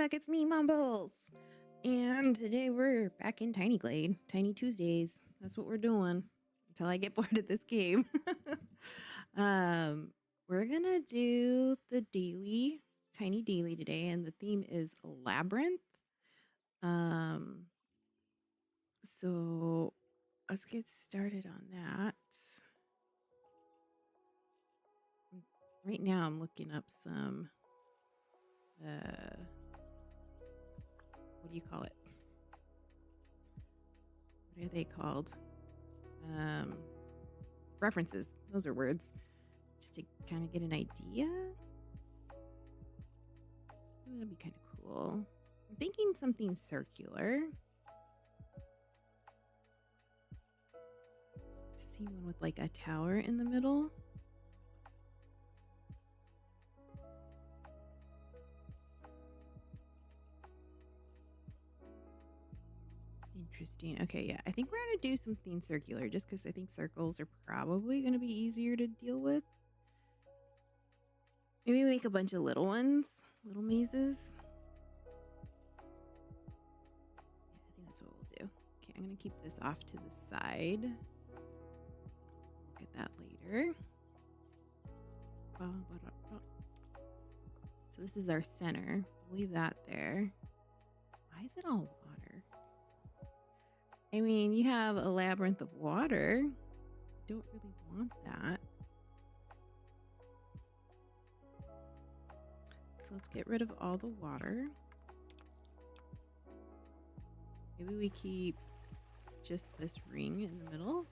back, it's me, Mombles. And today we're back in Tinyglade. Tiny Tuesdays. That's what we're doing until I get bored of this game. We're gonna do the daily, tiny daily today, and the theme is Labyrinth. So let's get started on that. Right now I'm looking up some what do you call it? What are they called? References. Those are words. Just to kind of get an idea. That'd be kind of cool. I'm thinking something circular. See one with like a tower in the middle. Interesting. Okay, yeah. I think we're going to do something circular just because I think circles are probably going to be easier to deal with. Maybe make a bunch of little ones, little mazes. Yeah, I think that's what we'll do. Okay, I'm going to keep this off to the side. Look at that later. So this is our center. We'll leave that there. Why is it all water? I mean, you have a labyrinth of water. Don't really want that. So let's get rid of all the water. Maybe we keep just this ring in the middle.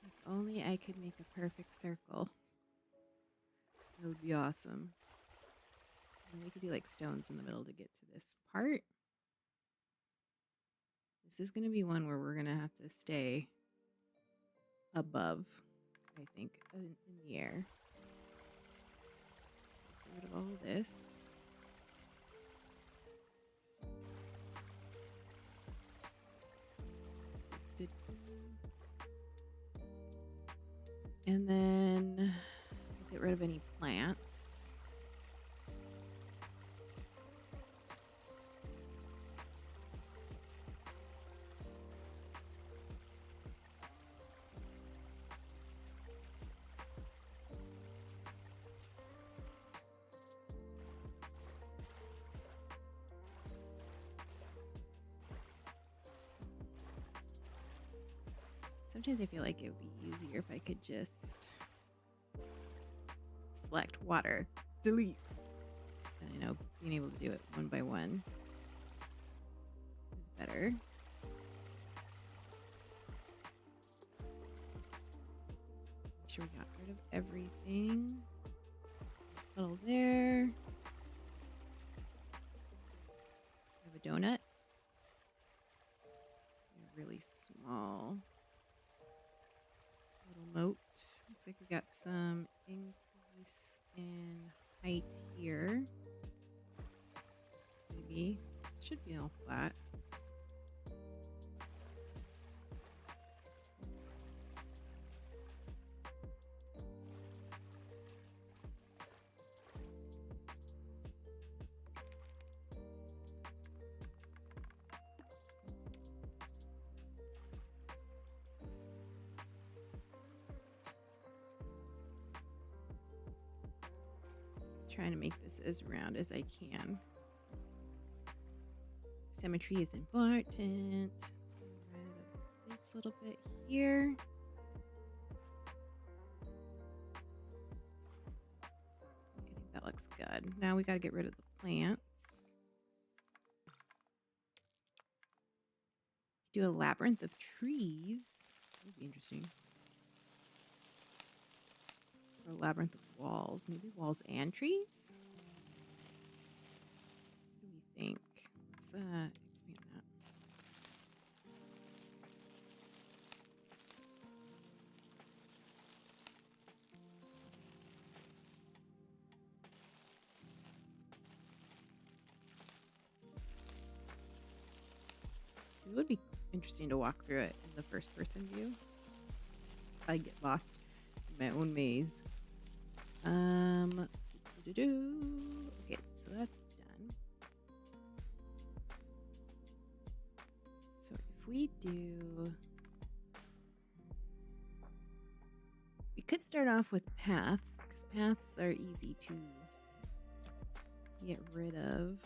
If only I could make a perfect circle. That would be awesome. And we could do like stones in the middle to get to this part. This is going to be one where we're going to have to stay above, I think, in the air. So let's get rid of all this. And then get rid of any plants. Sometimes I feel like it would be easier if I could just select water, delete. And I know being able to do it one by one is better. Make sure we got rid of everything. Puddle there. We have a donut. Really small little moat. Looks like we got some increase in height here. Maybe. Should be all flat. Trying to make this as round as I can. Symmetry is important. Get rid of this little bit here. I think that looks good. Now we got to get rid of the plants. Do a labyrinth of trees. That would be interesting. Or a labyrinth of walls. Maybe walls and trees? What do we think? Let's expand that. It would be interesting to walk through it in the first person view. I get lost in my own maze. Okay, so that's done. So if we do, we could start off with paths, because paths are easy to get rid of.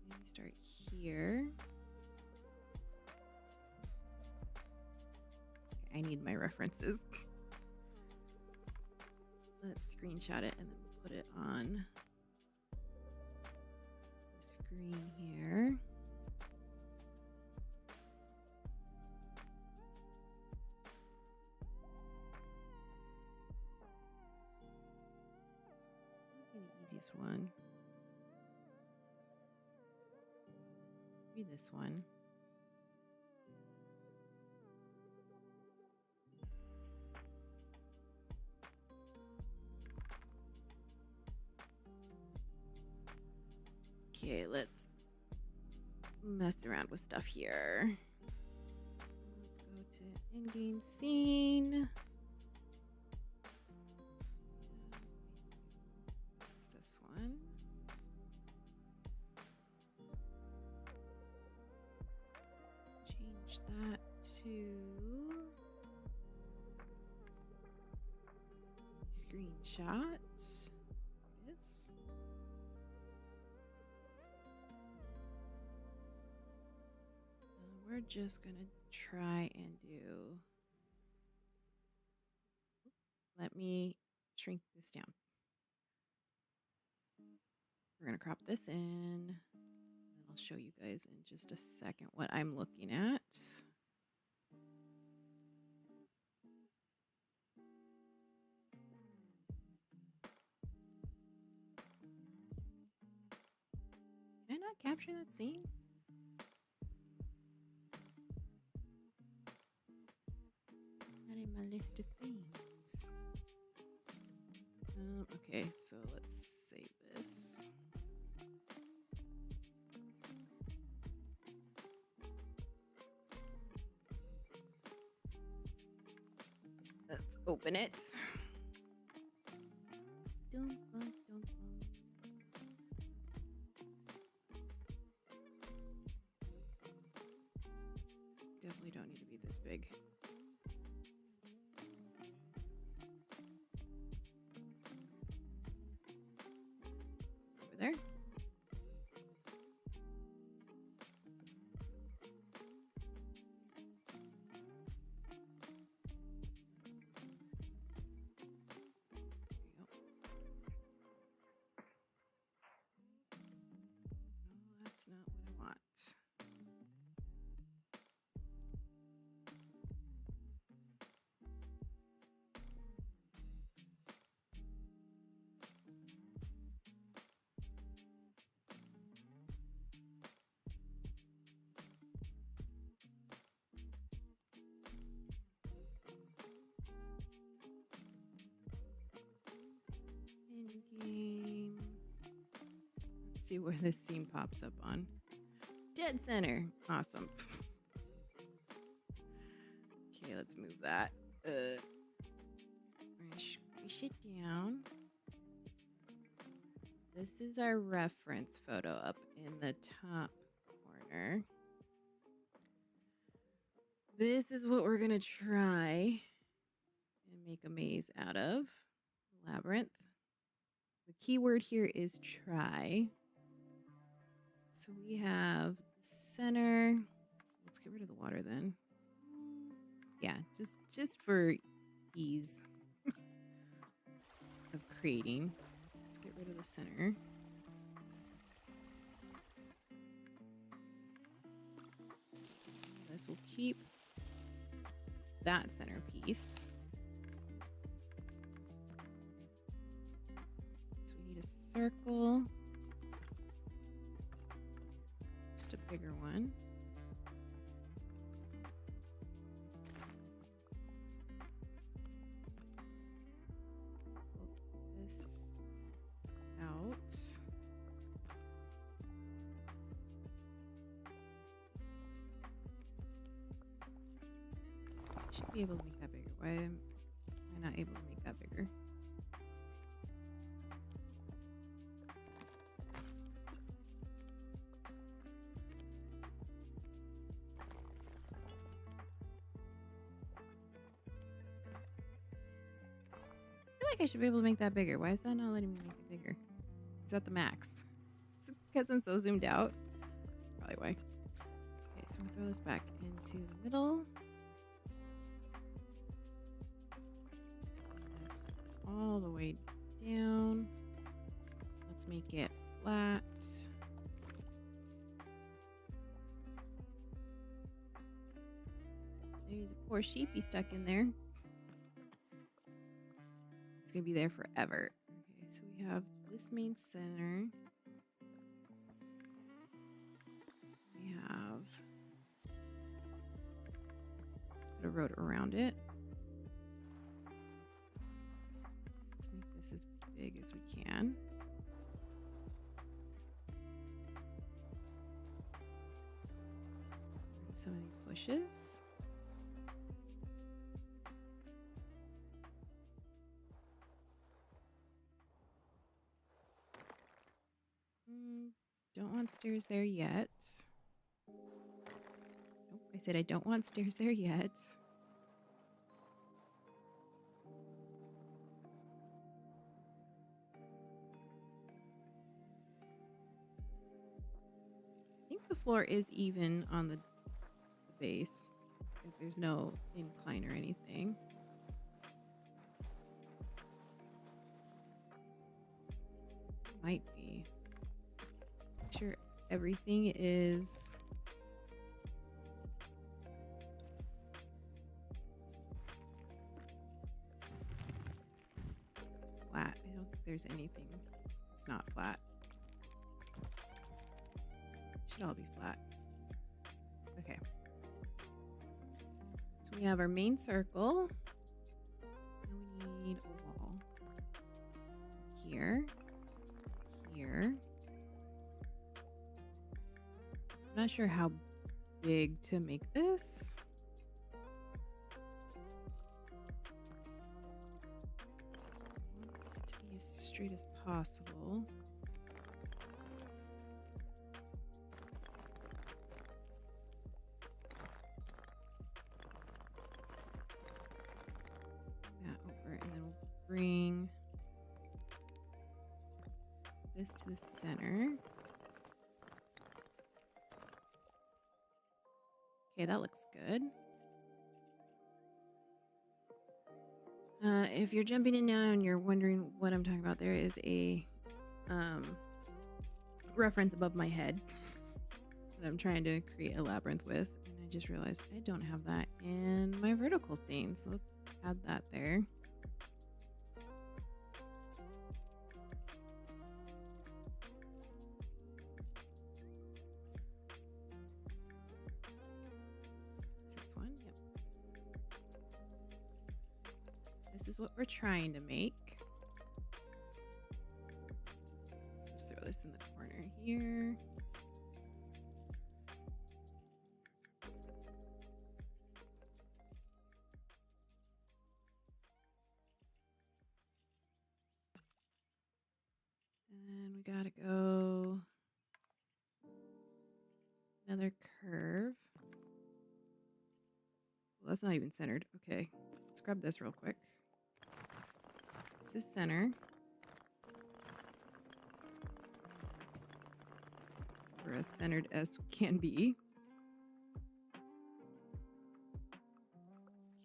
Maybe start here. Okay, I need my references. Let's screenshot it and then put it on the screen here. The easiest one. Maybe this one. Okay, let's mess around with stuff here. Let's go to in-game scene. What's this one? Change that to screenshot. Yes. We're just gonna try and do. Let me shrink this down. We're gonna crop this in, and I'll show you guys in just a second what I'm looking at. Can I not capture that scene? Not in my list of things. Okay, so let's save this. Let's open it. Definitely don't need to be this big. Over there. That's not what I want. In-game. Let's see where this scene pops up on. Dead center. Awesome. Okay, let's move that. We're gonna squish it down. This is our reference photo up in the top corner. This is what we're gonna try and make a maze out of. Labyrinth. The key word here is try. So we have the center. Let's get rid of the water then. Yeah, just for ease of creating. Let's get rid of the center. This will keep that centerpiece. So we need a circle. Just a bigger one. Pull this out. Should be able to make that bigger. Why am I not able to make that bigger? I feel like I should be able to make that bigger. Why is that not letting me make it bigger? Is that the max? It's because I'm so zoomed out. Probably why. Okay, so we'll throw this back into the middle. Bring this all the way down. Let's make it flat. There's a poor sheepy stuck in there. It's gonna be there forever. Okay, so we have this main center. We have, let's put a road around it. Let's make this as big as we can. Some of these bushes. Don't want stairs there yet. Nope, I said I don't want stairs there yet. I think the floor is even on the base. If there's no incline or anything. Might be. Make sure everything is flat. I don't think there's anything that's not flat. Should all be flat. Okay. So we have our main circle. Now we need a wall. Here. Here. I'm not sure how big to make this. I want this to be as straight as possible. That over, and then we'll bring this to the center. Okay, that looks good. If you're jumping in now and you're wondering what I'm talking about, there is a reference above my head that I'm trying to create a labyrinth with, and I just realized I don't have that in my vertical scene, so let's add that there. This is what we're trying to make. Just throw this in the corner here. And then we gotta go another curve. Well, that's not even centered. Okay, let's grab this real quick. This is center. We're as centered as can be.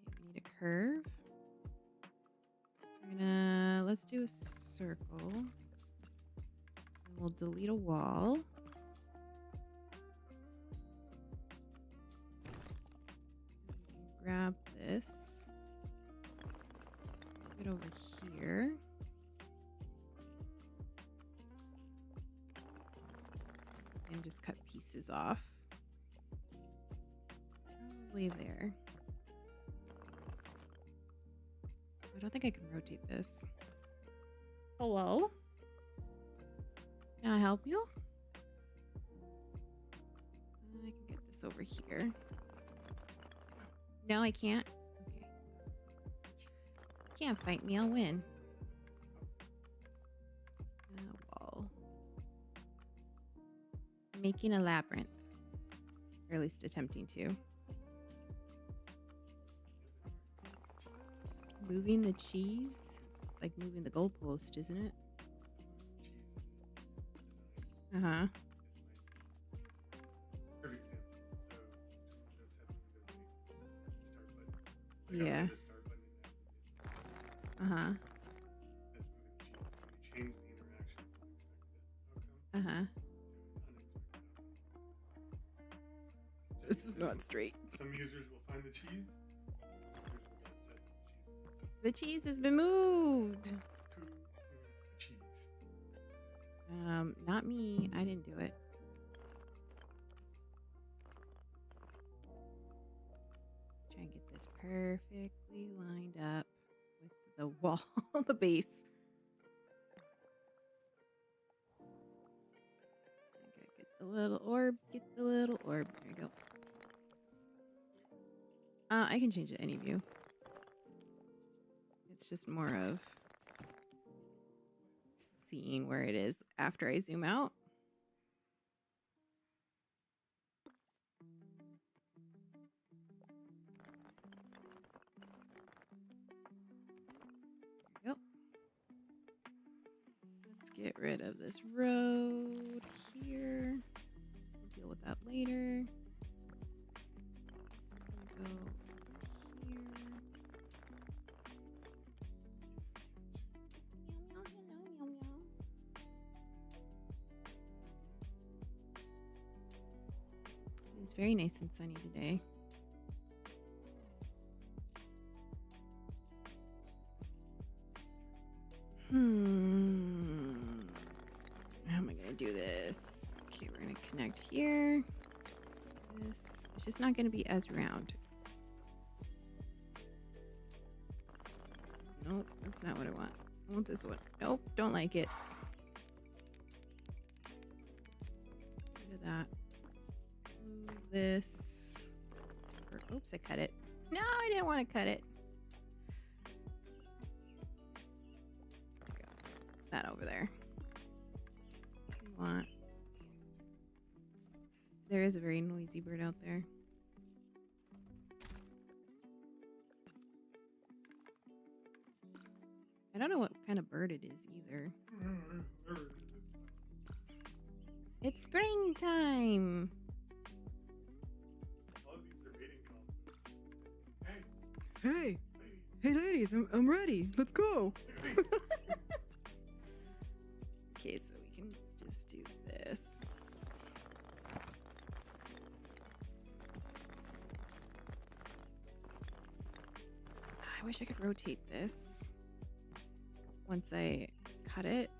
Okay, we need a curve. Let's do a circle. And we'll delete a wall. We can grab this. Put it over here. And just cut pieces off. Probably there. I don't think I can rotate this. Hello? Can I help you? I can get this over here. No, I can't. can't fight me, I'll win. Wall. Making a labyrinth. Or at least attempting to. Moving the cheese? It's like moving the goalpost, isn't it? Uh-huh. Yeah. Uh-huh. Uh-huh. This is not straight. Some users will find the cheese. The cheese has been moved. Cheese. Not me. I didn't do it. Try and get this perfectly lined up with the wall, the base. I gotta get the little orb. Get the little orb. There you go. I can change it any view. It's just more of seeing where it is after I zoom out. There we go. Let's get rid of this road here. We'll deal with that later. This is gonna go here. It's very nice and sunny today. How am I gonna do this? Okay, we're gonna connect here. This, it's just not gonna be as round. Nope, that's not what I want. I want this one. Nope, don't like it. Rid of that. Move this. Or, oops, I cut it. No, I didn't want to cut it. There we go. That over there. We want. There is a very noisy bird out there. I don't know what kind of bird it is either. It's springtime. Hey, Hey ladies, I'm ready. Let's go. Okay, so we can just do this. I wish I could rotate this once I cut it.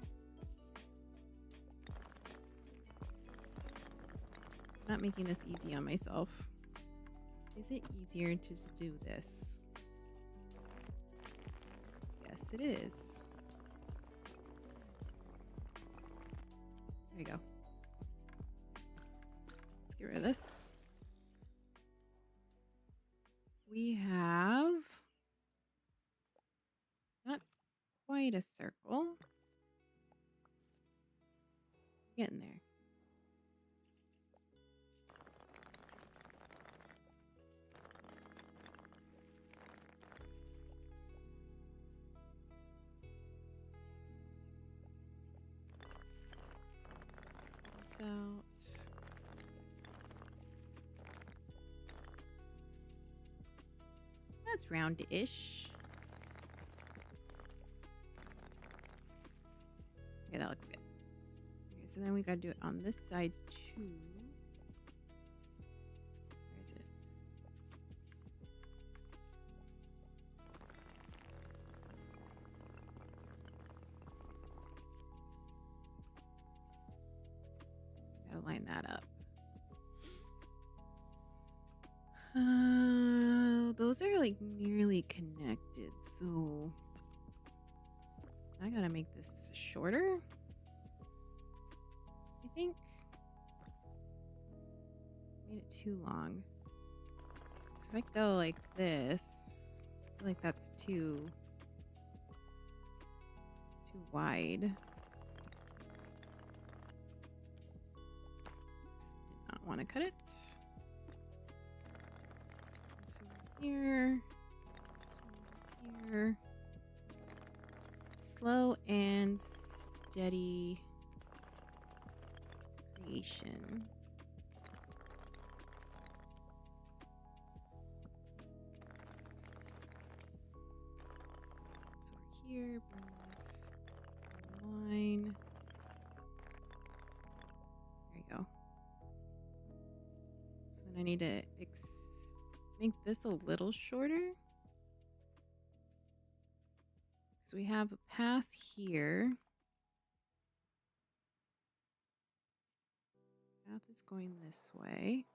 I'm not making this easy on myself. Is it easier to just do this? Yes, it is. There you go. Let's get rid of this. We have not quite a circle. Getting there. Out. That's round-ish. Okay, that looks good. Okay, so then we gotta do it on this side too. Where is it? Gotta line that up. Those are like nearly connected, so I gotta make this shorter, I think. Made it too long. So if I go like this, I feel like that's too Too wide. Oops, did not want to cut it. This over here. This one over here. Slow and steady creation. So over here, bring this in line. There you go. So then I need to make this a little shorter. So we have a path here. Path is going this way.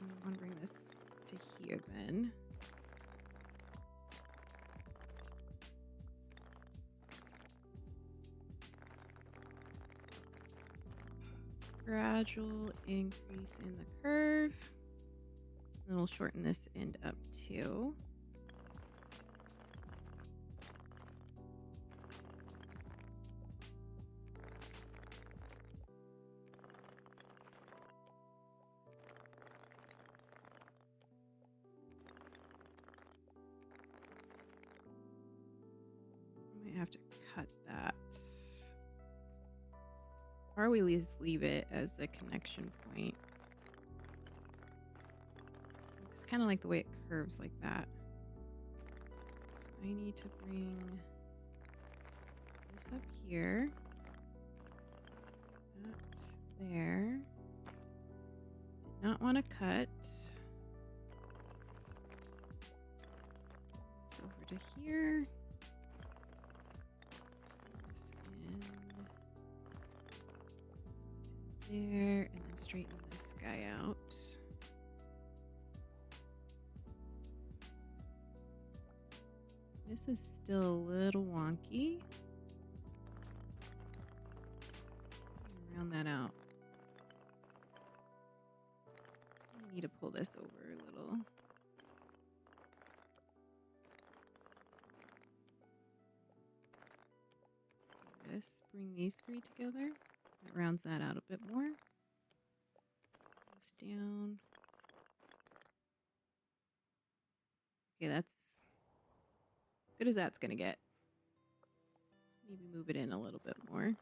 I want to bring this to here then. Gradual increase in the curve. Then we'll shorten this end up too. I might have to cut that. Or we just leave it as a connection point. It's kind of like the way it curves like that. So I need to bring this up here. That there. Did not want to cut. It's over to here. This in there, and then straighten this guy out. This is still a little wonky. Round that out. I need to pull this over a little. This, bring these three together. That rounds that out a bit more. This down. Okay, that's good as that's gonna get. Maybe move it in a little bit more.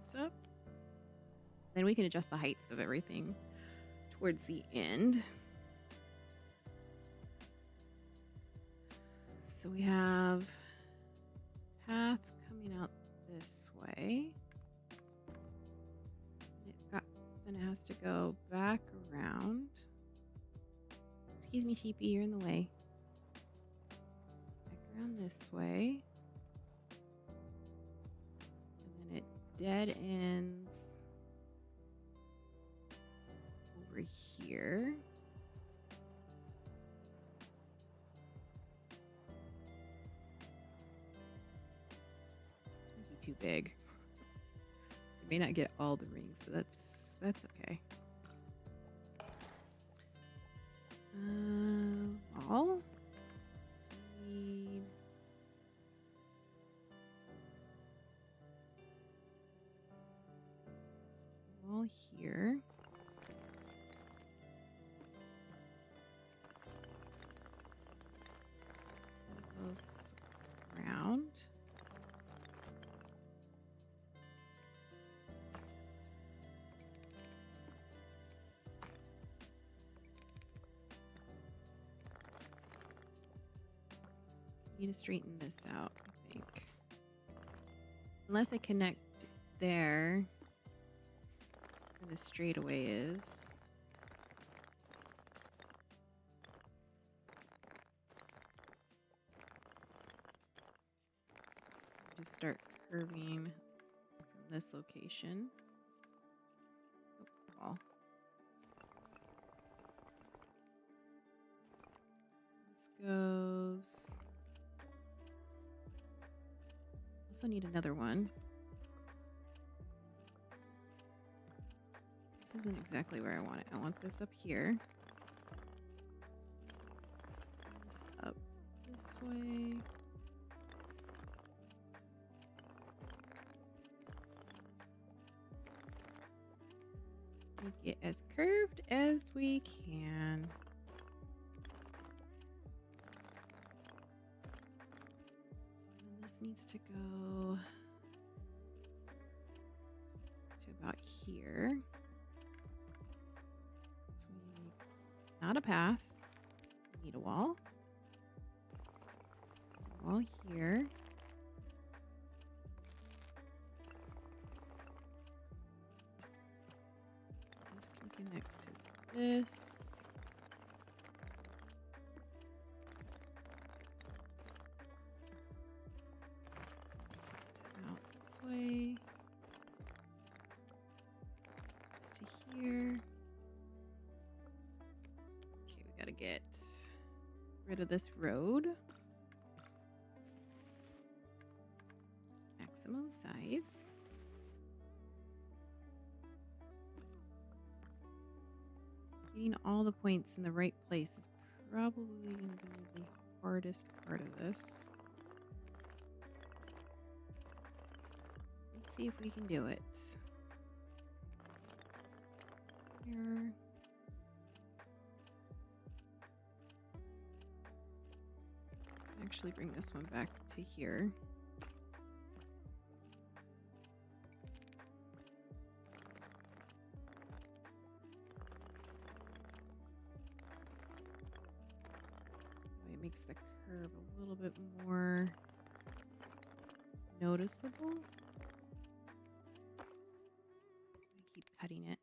This up. Then we can adjust the heights of everything towards the end. So we have path coming out this way. Then it has to go back around. Excuse me, sheepy, you're in the way. Back around this way. And then it dead ends over here. This might be too big. I may not get all the rings, but that's okay. Wall. So we need a wall here. Goes around. Need to straighten this out, I think. Unless I connect there where the straightaway is. Just start curving from this location. Oh, wall. Let's go also need another one. This isn't exactly where I want it. I want this up here. This up this way. Make it as curved as we can. And this needs to go to about here. So we need not a path. We need a wall. A wall here. This can connect to this. Place it out this way. This to here. Okay, we gotta get rid of this road. Maximum size. Getting all the points in the right place is probably going to be the hardest part of this. Let's see if we can do it. Here. Actually bring this one back to here. Makes the curve a little bit more noticeable. I keep cutting it.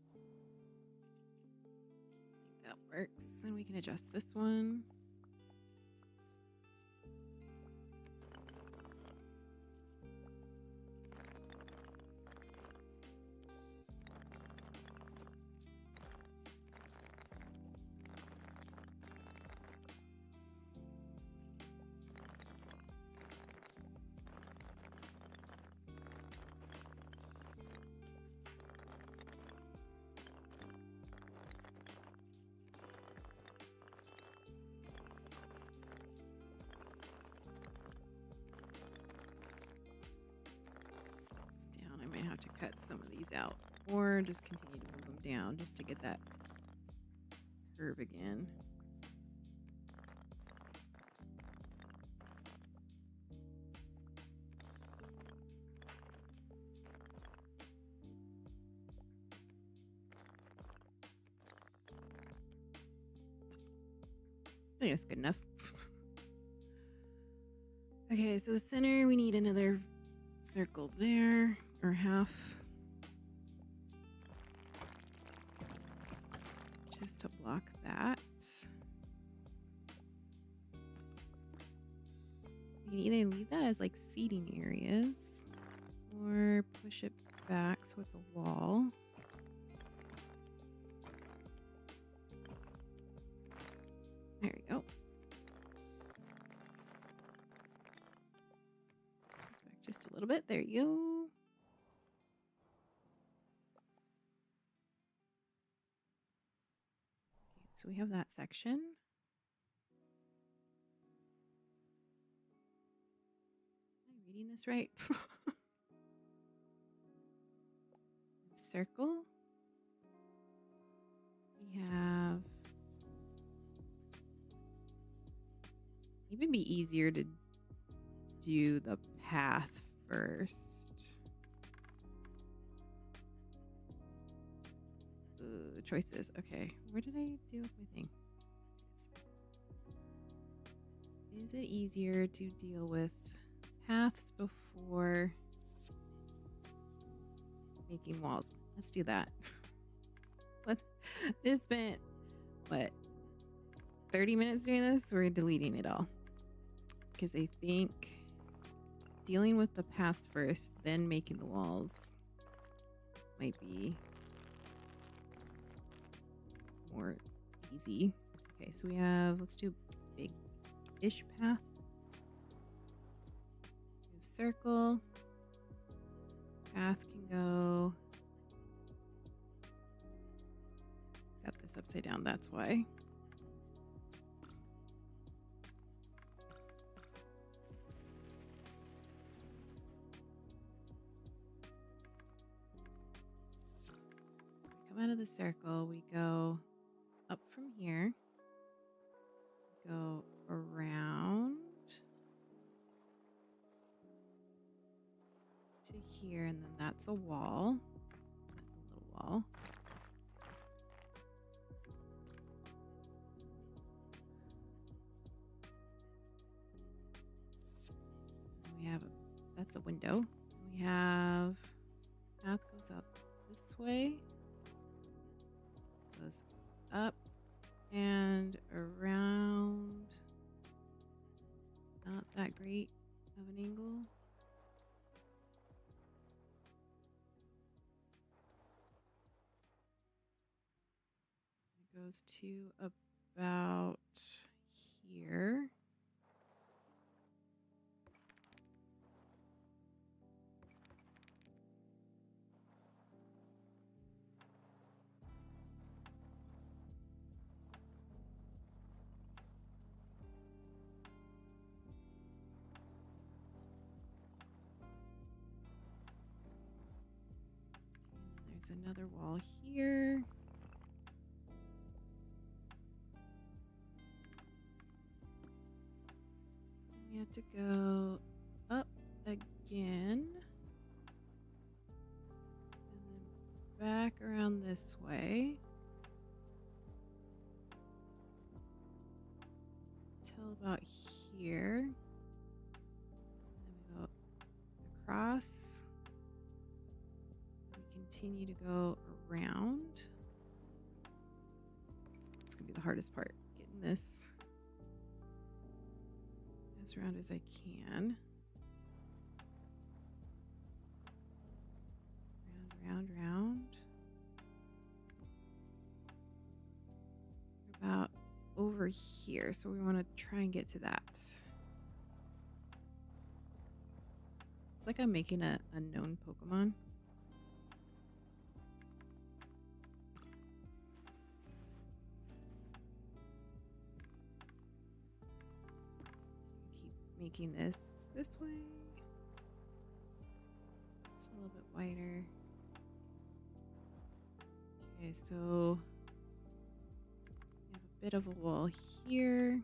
I think that works. And we can adjust this one. Have to cut some of these out or just continue to move them down just to get that curve again. I think that's good enough. Okay, so the center, we need another circle there. Or half, just to block that. You can either leave that as like seating areas or push it back so it's a wall. There we go. Just a little bit. There you go. So we have that section. Am I reading this right? Circle. We have... Even be easier to do the path first. Choices. Okay, where did I do with my thing? Is it easier to deal with paths before making walls? Let's do that. I just spent, what, 30 minutes doing this? We're deleting it all. Because I think dealing with the paths first, then making the walls might be more easy. Okay, so we have, let's do a big-ish path. Do a circle. Path can go. Got this upside down, that's why. Come out of the circle, we go up from here, go around to here, and then that's a wall, a little wall. And we have, that's a window. We have, path goes up this way. Goes up and around. Not that great of an angle. It goes to about here. There's another wall here. We have to go up again. And then back around this way. Till about here. And then we go across. Continue to go around. It's gonna be the hardest part, getting this as round as I can. Round, round, round. We're about over here, so we want to try and get to that. It's like I'm making a known Pokemon. Making this way. Just a little bit wider. Okay, so we have a bit of a wall here. And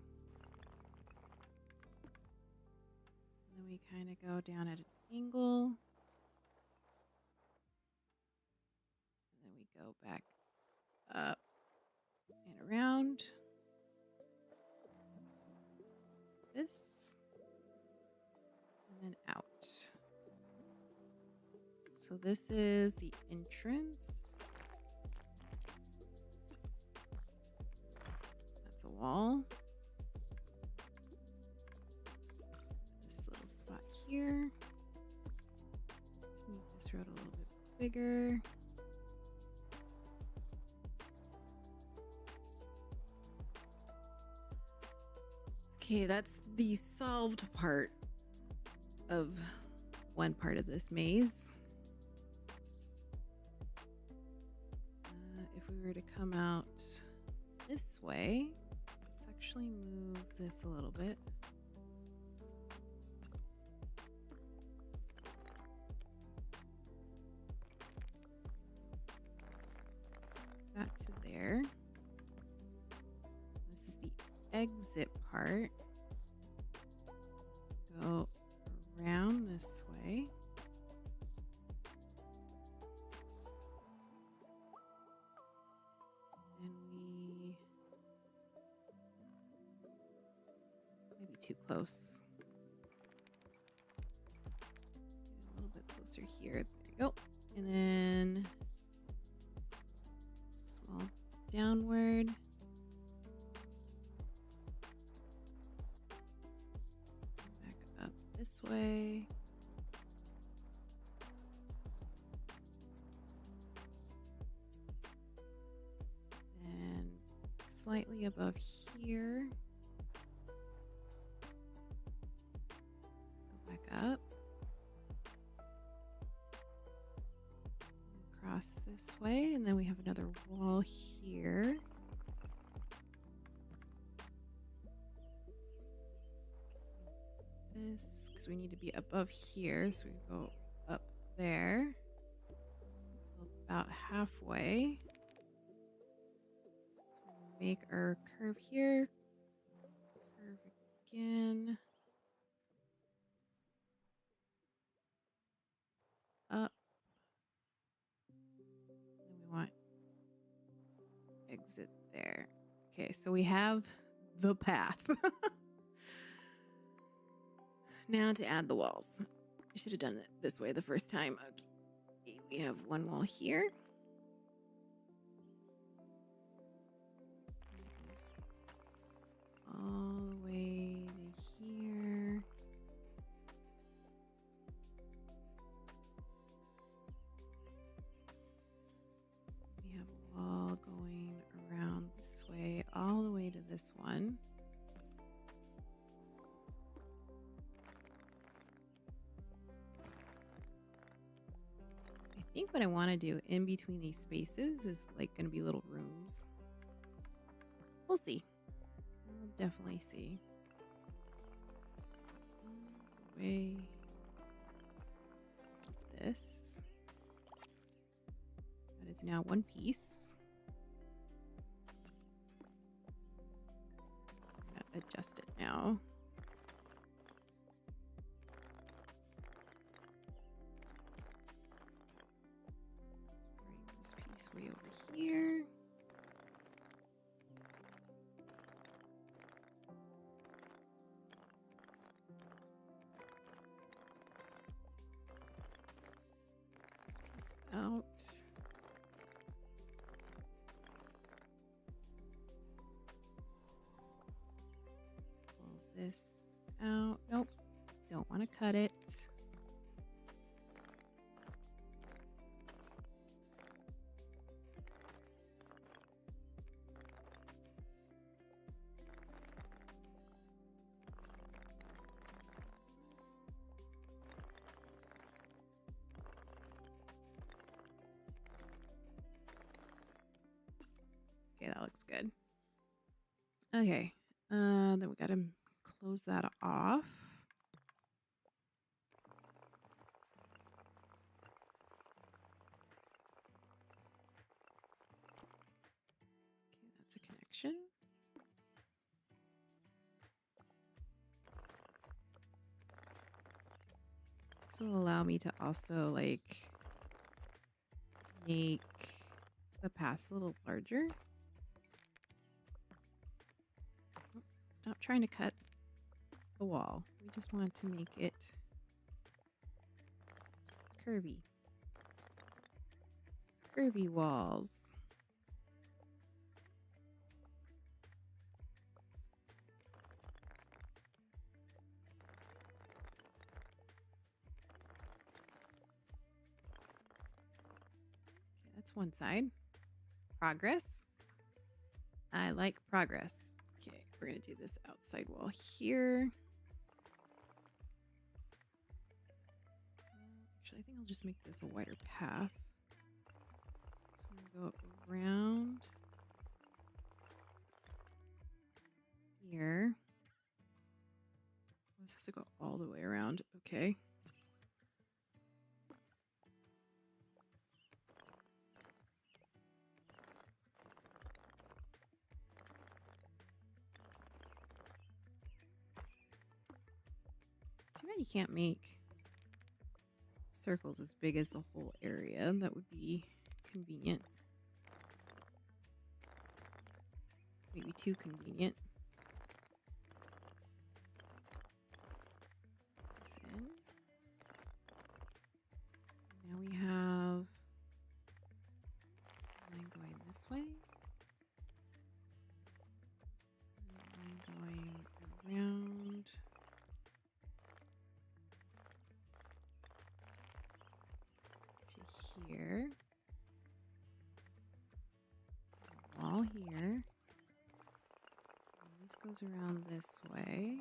then we kind of go down at an angle. And then we go back up and around. This. And then out. So this is the entrance. That's a wall. This little spot here. Let's make this road a little bit bigger. Okay, that's the solved part of one part of this maze. If we were to come out this way, let's actually move this a little bit. That to there. This is the exit part. Go around this way. And we maybe too close. A little bit closer here. There you go. And then swell downward. Back up this way. slightly above here. Go back up. Cross this way, and then we have another wall here. This, because we need to be above here, so we go up there. So about halfway. So we make our curve here. Curve again. Up. And we want exit there. Okay, so we have the path. Now to add the walls. I should have done it this way the first time. Okay, we have one wall here. It goes all the way to here. We have a wall going around this way, all the way to this one. I think what I want to do in between these spaces is like going to be little rooms. We'll see. We'll definitely see. Way this. That is now one piece. I'm gonna adjust it now. Bring this piece way over here. This piece out. Pull this out. Nope. Don't want to cut it. Okay, that looks good. Okay, then we gotta close that off. Okay, that's a connection. This will allow me to also like make the path a little larger. Stop trying to cut the wall. We just want to make it curvy. Curvy walls. Okay, that's one side. Progress. I like progress. Okay, we're going to do this outside wall here. Actually, I think I'll just make this a wider path. So I'm going to go up around here. This has to go all the way around. Okay. Too bad you can't make circles as big as the whole area. That would be convenient. Maybe too convenient. This in. Now we have a line going this way. And a line going around. Here, wall here, goes around this way.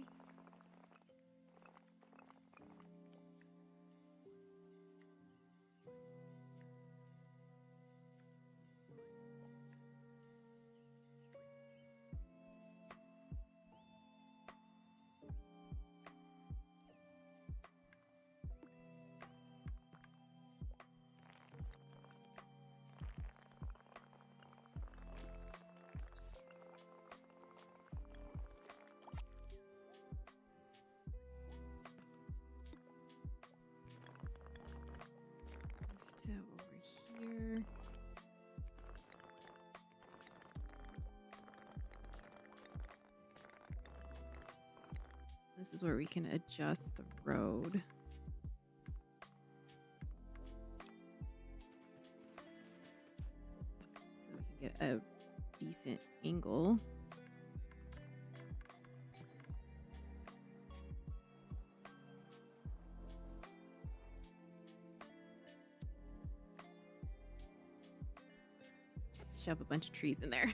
To over here. This is where we can adjust the road. So we can get a decent angle. Shove a bunch of trees in there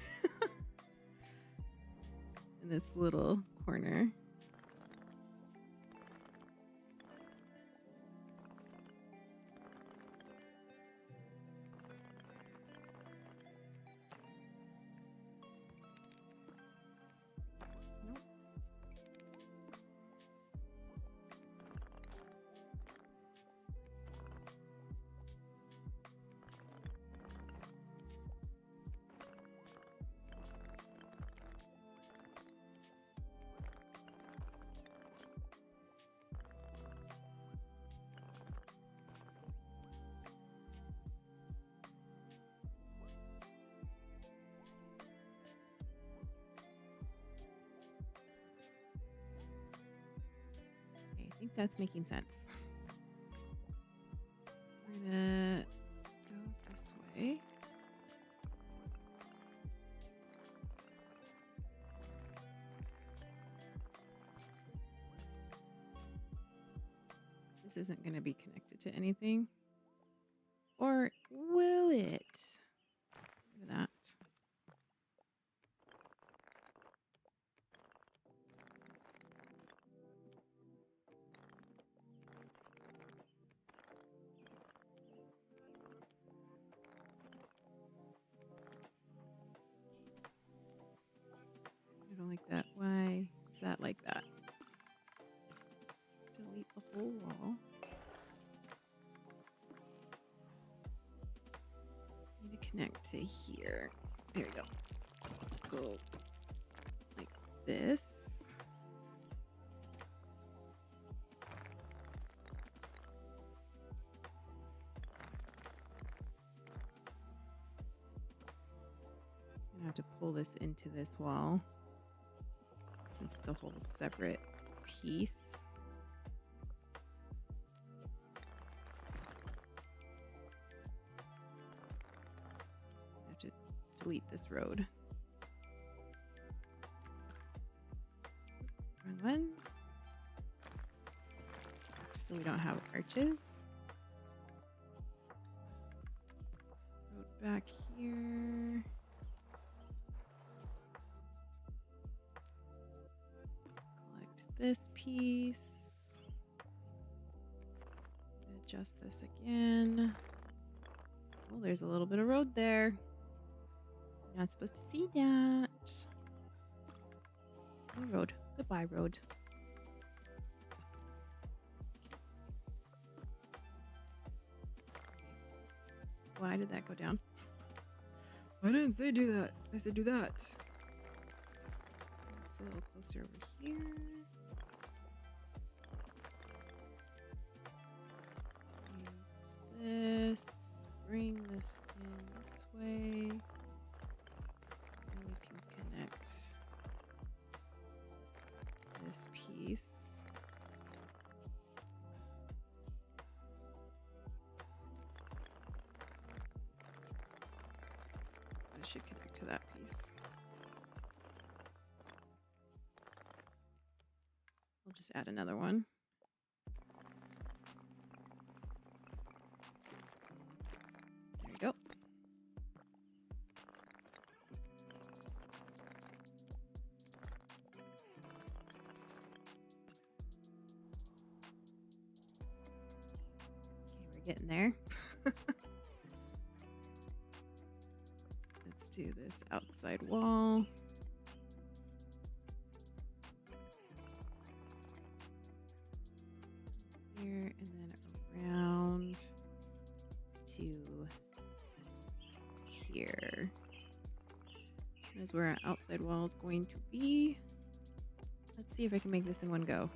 in this little corner. Nope. I think that's making sense. We're gonna go this way. This isn't going to be connected to anything. Or will it? Look at that. I don't like that. Why is that like that? Delete the whole wall. Need to connect to here. There we go. Go like this. I have to pull this into this wall since it's a whole separate piece. I have to delete this road. Wrong one. Just so we don't have arches. Road back here. This piece. Adjust this again. Oh, there's a little bit of road there. You're not supposed to see that. No road. Goodbye, road. Why did that go down? I didn't say do that. I said do that. It's a little closer over here. This, bring this in this way, and we can connect this piece. It should connect to that piece. We'll just add another one. Go. Getting there. Let's do this outside wall. Here and then around to here. That is where our outside wall is going to be. Let's see if I can make this in one go.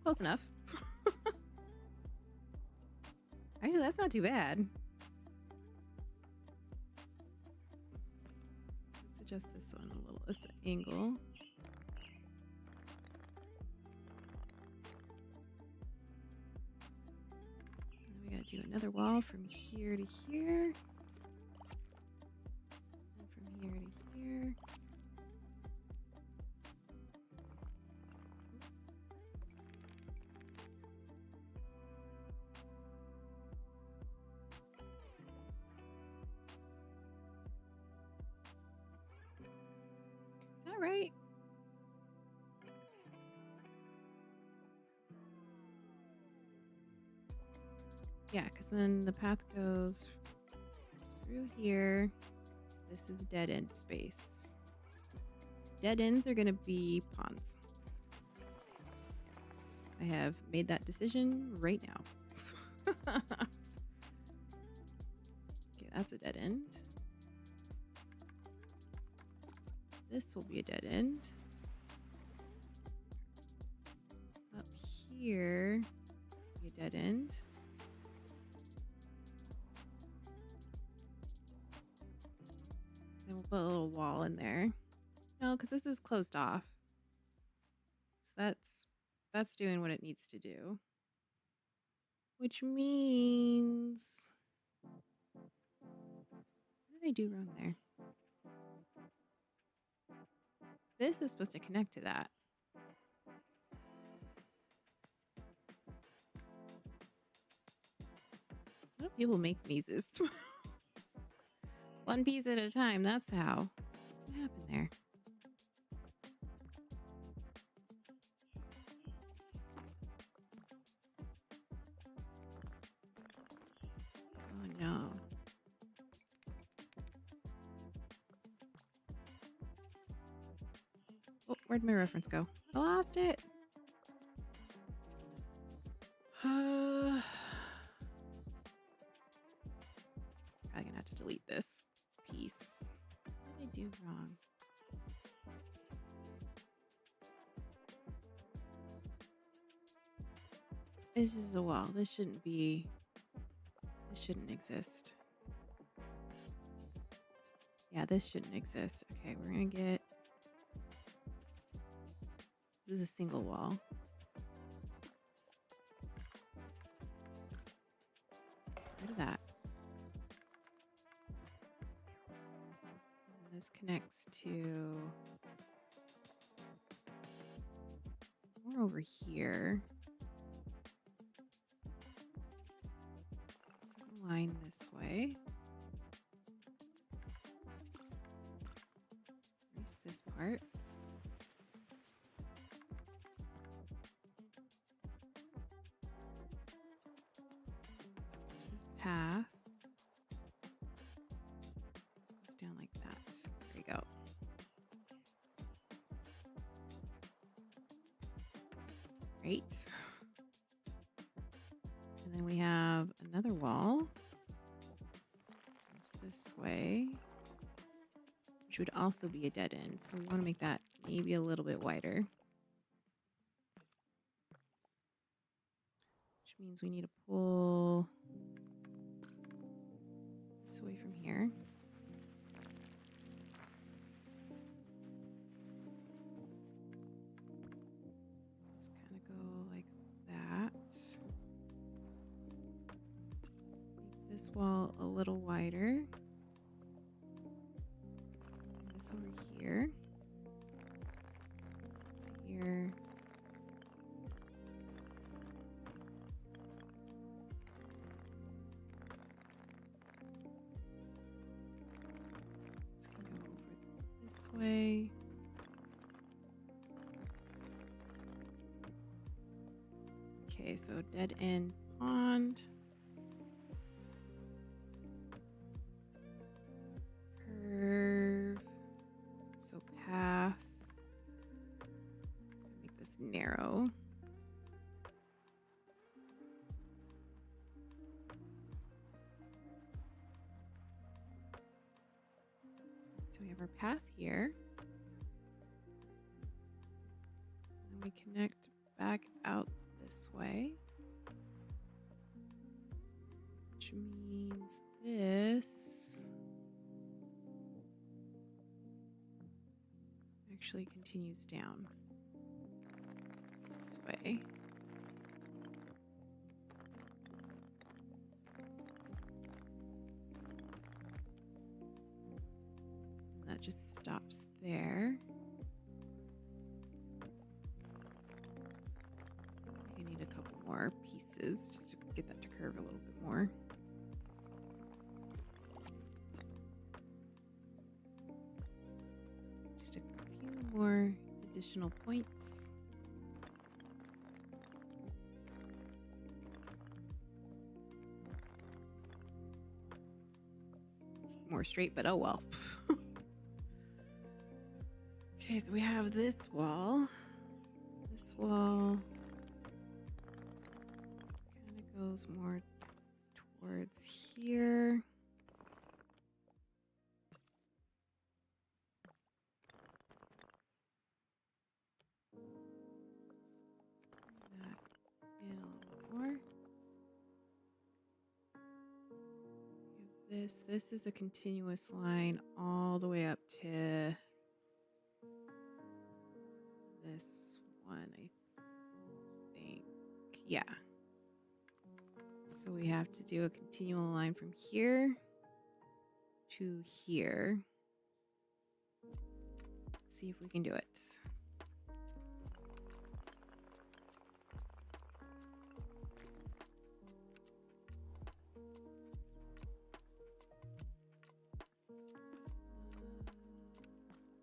Close enough. Actually, that's not too bad. Let's adjust this one a little, this angle. And we gotta do another wall from here to here. And from here to here. Is that right? Yeah, because then the path goes through here. This is dead end space. Dead ends are going to be ponds. I have made that decision right now. Okay, that's a dead end. This will be a dead end. Up here, be a dead end. Then we'll put a little wall in there. No, because this is closed off. So that's doing what it needs to do. Which means... What did I do wrong there? This is supposed to connect to that. How do people make mazes? One piece at a time, that's how. What happened there? Oh no. Oh, where'd my reference go? I lost it. Probably gonna have to delete this piece. What did I do wrong? This is a wall. This shouldn't exist. Yeah, this shouldn't exist. Okay, we're gonna get... This is a single wall. Get rid of that. And this connects to more over here. This is a line this way. Erase this part. Path. This goes down like that. There we go. Great. And then we have another wall. It's this way, which would also be a dead end. So we want to make that maybe a little bit wider. Which means we need to pull this away from here. Just kind of go like that. Make this wall a little wider. This over here. To here. Way. Okay, so dead end pond. Curve. So path. Make this narrow. So we have our path here. And we connect back out this way. Which means this actually continues down this way. That just stops there. I need a couple more pieces just to get that to curve a little bit more. Just a few more additional points. It's more straight, but oh well. Okay, so we have this wall. This wall kind of goes more towards here. That in a little bit more. We have this. This is a continuous line all the way up to this one, I think. Yeah. So we have to do a continual line from here to here. Let's see if we can do it.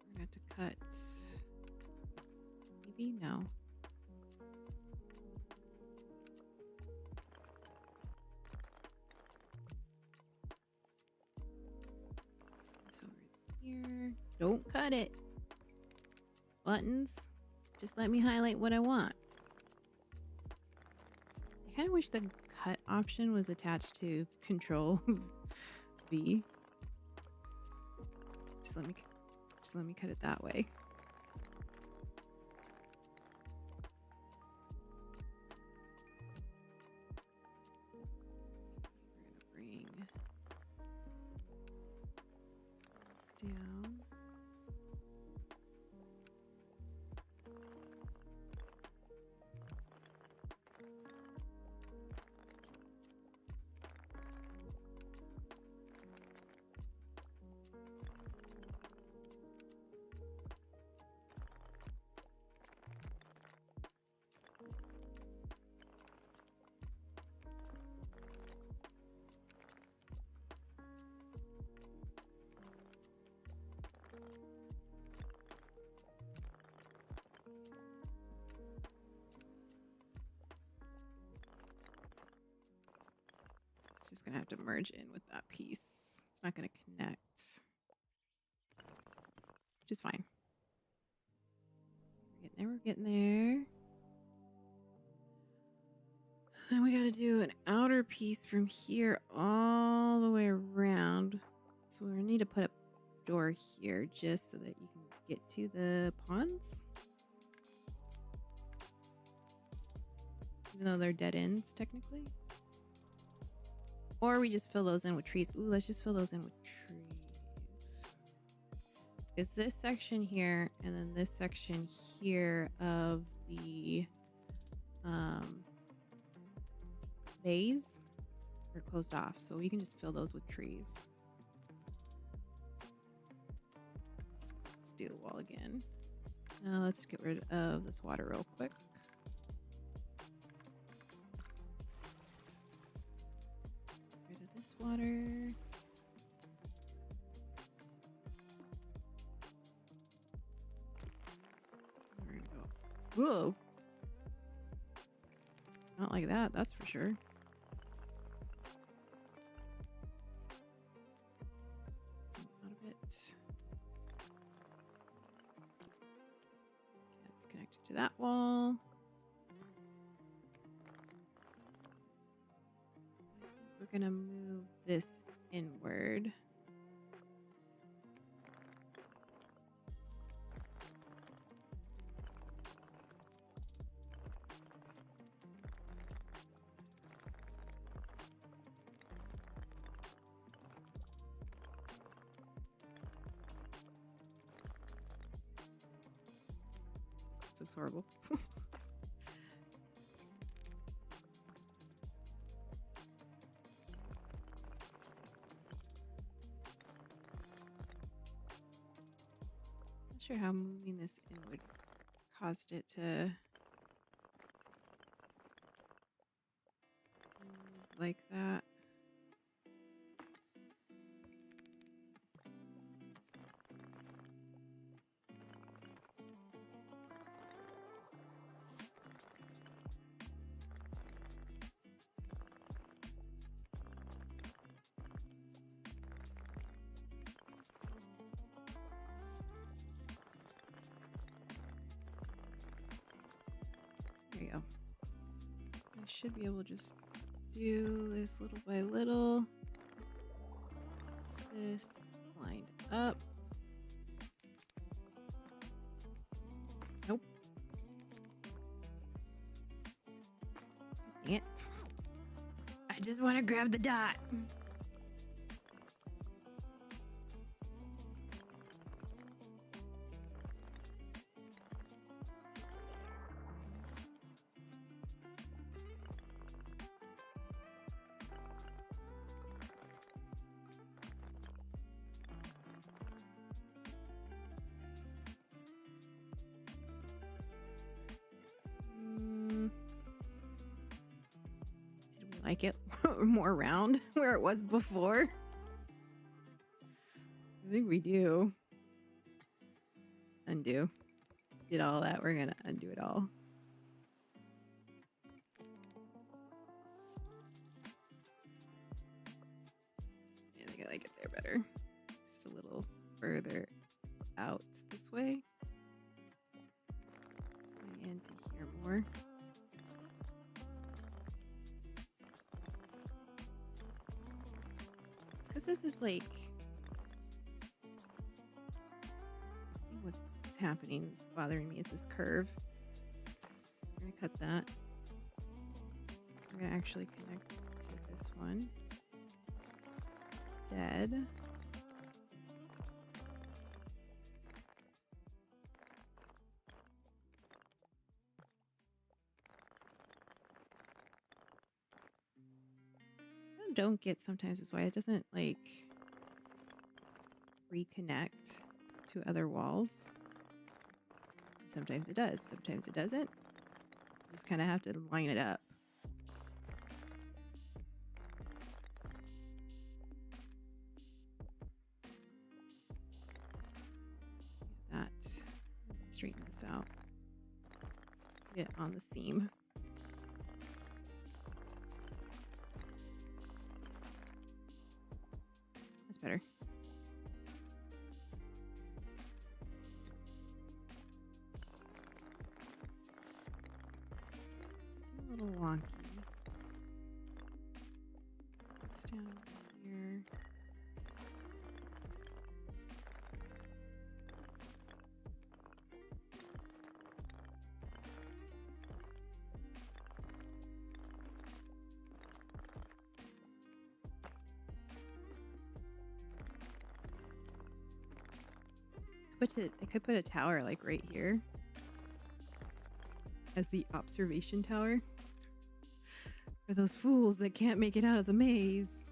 We're going to cut. Maybe no. So over here. Don't cut it. Buttons. Just let me highlight what I want. I kind of wish the cut option was attached to Control V. Just let me cut it that way. We're gonna bring this down. Just gonna have to merge in with that piece. It's not gonna connect, which is fine. We're getting there. Then we gotta do an outer piece from here all the way around. So we need to put a door here just so that you can get to the ponds. Even though they're dead ends, technically. Or we just fill those in with trees. Ooh, let's just fill those in with trees. Is this section here and then this section here of the bays are closed off, so we can just fill those with trees. Let's do the wall again. Now let's get rid of this water real quick. This water. We're gonna go. Whoa. Oh, not like that, that's for sure. Zoom out a bit. Okay, it's connected to that wall. We're gonna move this inward. This looks horrible. Not sure how moving this in would caused it to move like that. There you go. I should be able to just do this little by little. This lined up. Nope. Dang it. I just want to grab the dot. Did we like it more round where it was before? I think we do. Undo. Did all that. We're gonna undo it all. Yeah, I think I like it there better. Just a little further out this way. And to here more. It's because this is like what's happening, bothering me is this curve. I'm gonna cut that. I'm gonna actually connect to this one instead. Don't get sometimes is why it doesn't like reconnect to other walls. Sometimes it does, sometimes it doesn't. You just kind of have to line it up. That, straighten this out. Get it on the seam. That's better. Still a little wonky. It's down here. I could put a tower like right here as the observation tower for those fools that can't make it out of the maze.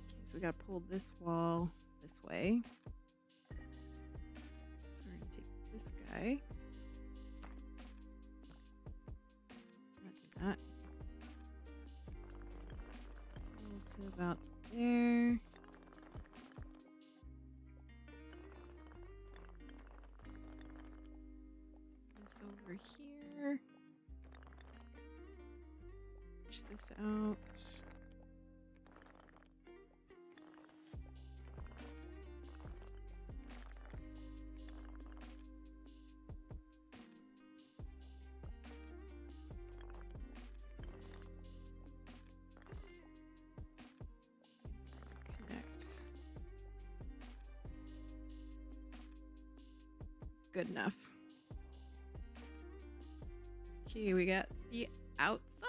Okay, so we gotta pull this wall this way. So we're gonna take this guy. Not do that. Pull to about there. Over here. this out. Connect. Good enough. Okay, we got the outside.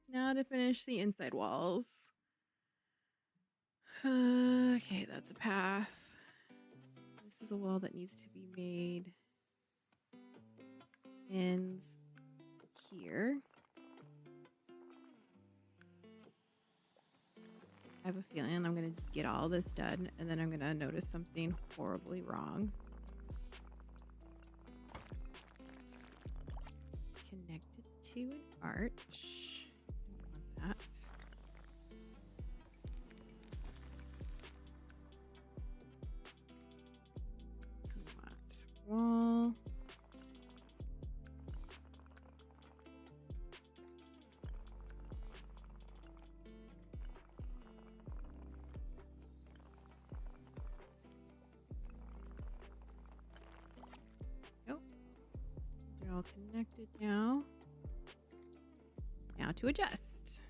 Now to finish the inside walls. Okay, that's a path. This is a wall that needs to be made. Ends here. I have a feeling I'm going to get all this done and then I'm going to notice something horribly wrong. Oops. Connected to an arch. I want that. So we want wall. They're all connected now. Now to adjust.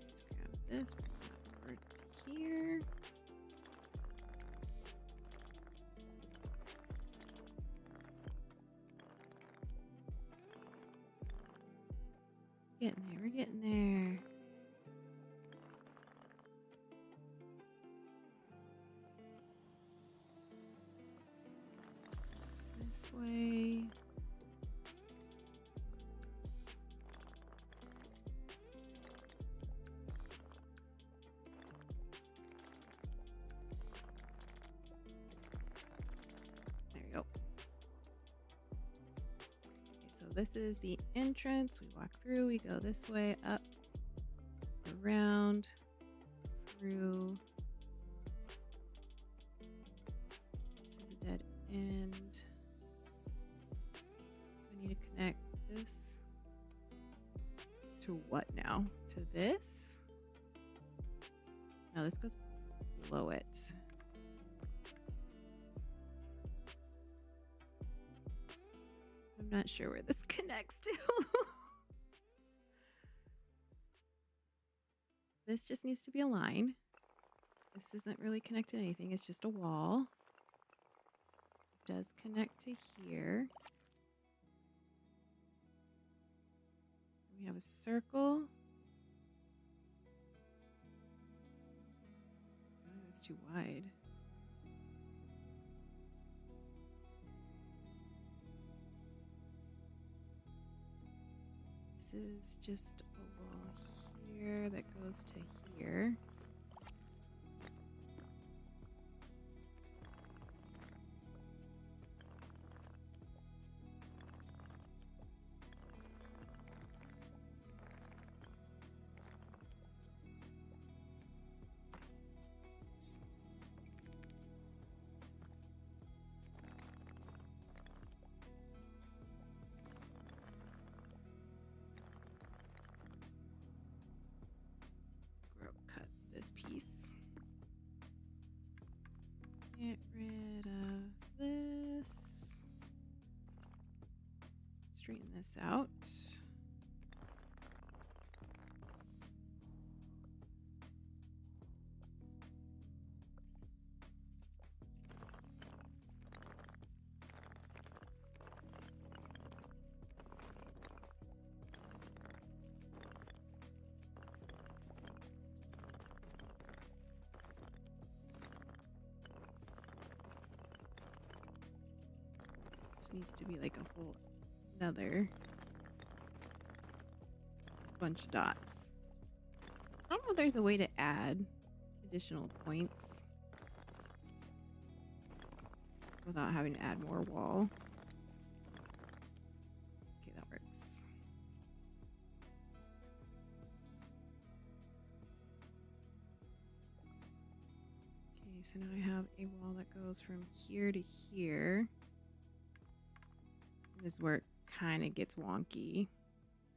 Let's grab this, bring that over to here. Getting there, we're getting there. This way. There we go. Okay, so this is the entrance. We walk through, we go this way, up, around, through. This is a dead end. I need to connect this to what now? To this? No, this goes below it. I'm not sure where this connects to. This just needs to be a line. This isn't really connected to anything. It's just a wall. It does connect to here. We have a circle. Oh, that's too wide. This is just a wall here that goes to here. Cut this piece. Get rid of this. Straighten this out. This needs to be like a whole another bunch of dots. I don't know if there's a way to add additional points without having to add more wall. Okay, that works. Okay, so now I have a wall that goes from here to here. This is where it kind of gets wonky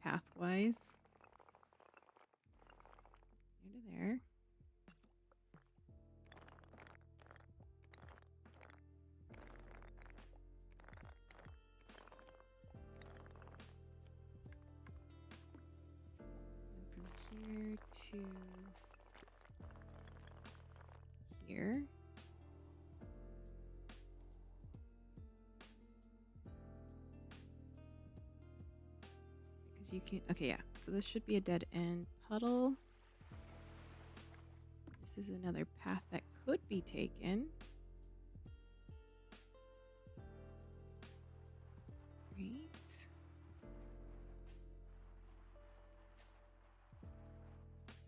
pathwise. Here to there. And from here to here. Because you can, okay, yeah. So this should be a dead end puddle. This is another path that could be taken. Great. It's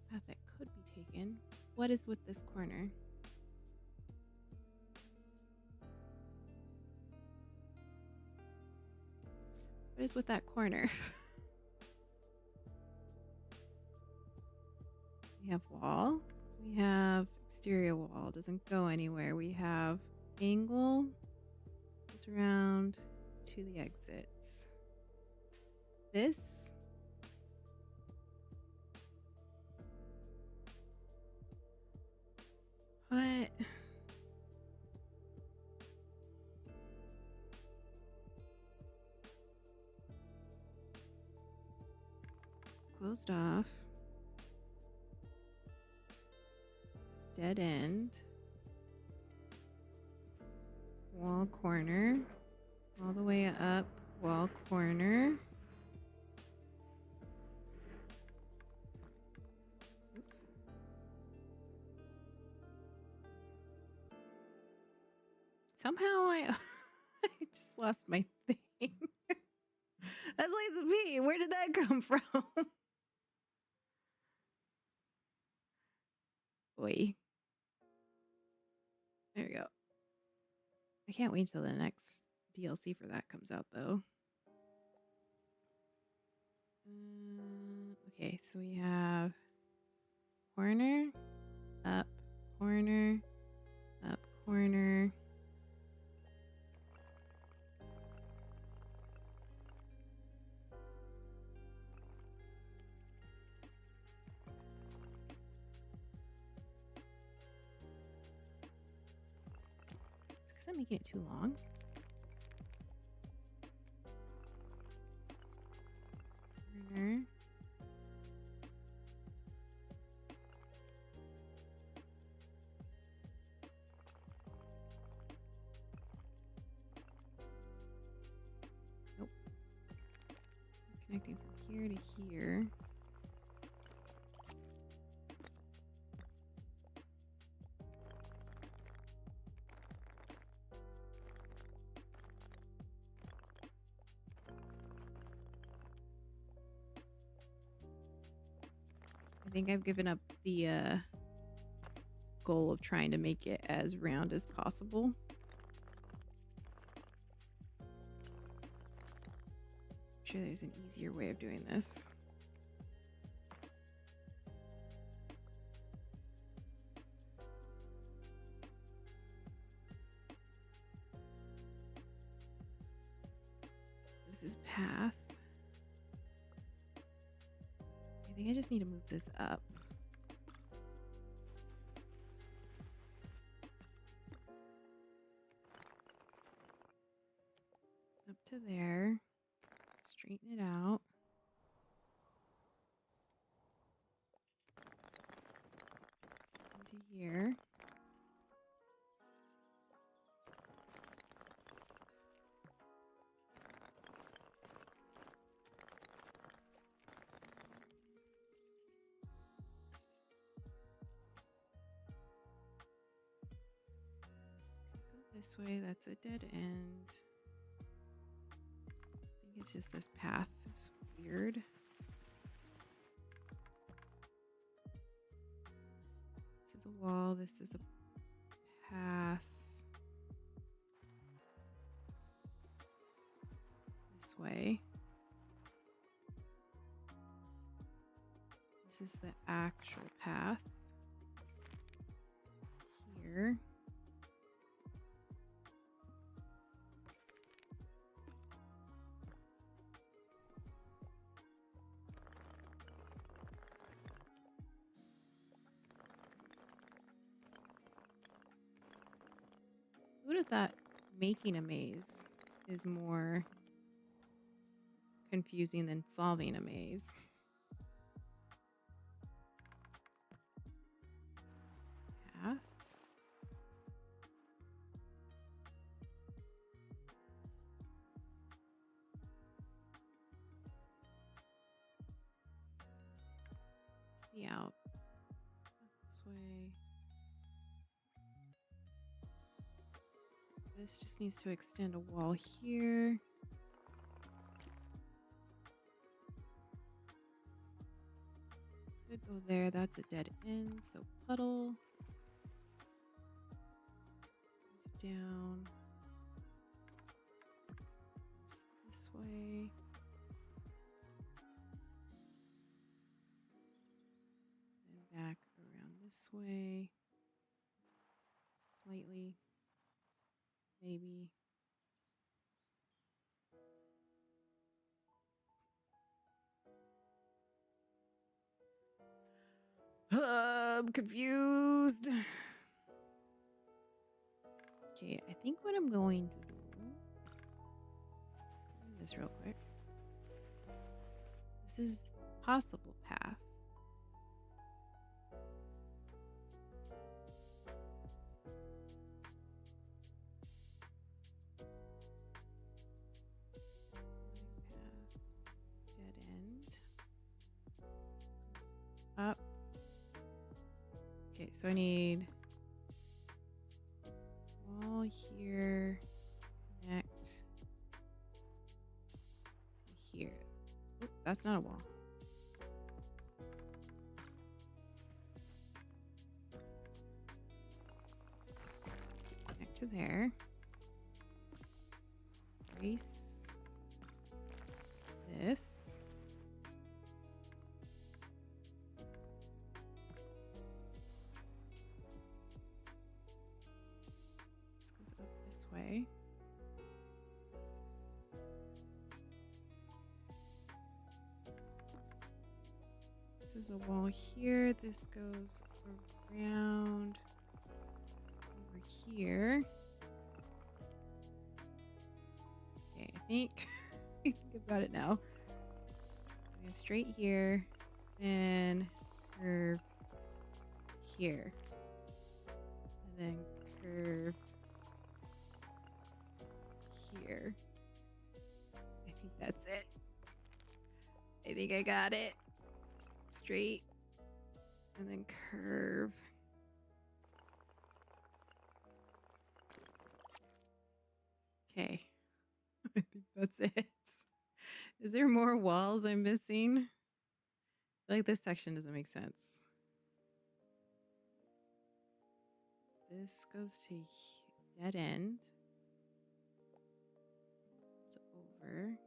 a path that could be taken. What is with this corner? What is with that corner? We have wall. We have exterior wall. Doesn't go anywhere. We have angle. Goes around to the exits. This. What? Closed off. Dead end. Wall corner. All the way up. Wall corner. Oops. Somehow I just lost my thing. That's Lisa P. Where did that come from? Boy. There we go. I can't wait till the next DLC for that comes out, though. Okay, so we have corner, up, corner, up, corner. Is that making it too long? Corner. Nope. Connecting from here to here. I think I've given up the goal of trying to make it as round as possible. I'm sure there's an easier way of doing this. This is path. I think I just need to move this up. Up to there. Straighten it out. Into here. This way, that's a dead end. I think it's just this path. It's weird. This is a wall. This is a path. This way. This is the actual path. Here. would have thought making a maze is more confusing than solving a maze. Path. Let's see out. This way. This just needs to extend a wall here. Could go there. That's a dead end. So puddle. Goes down. Goes this way. Then back around this way. Slightly. Maybe. I'm confused. Okay, I think what I'm going to do. Do this real quick. This is possible path. Dead end. Goes up. Okay, so I need wall here, connect to here. Oop, that's not a wall. Connect to there. Erase this. This way. This is a wall here. This goes around over here. Okay, I think I've got it now. Going straight here, then curve here, and then curve here. I think that's it. I think I got it. Straight and then curve. Okay. I think that's it. Is there more walls I'm missing? I feel like this section doesn't make sense. This goes to dead end. It's over.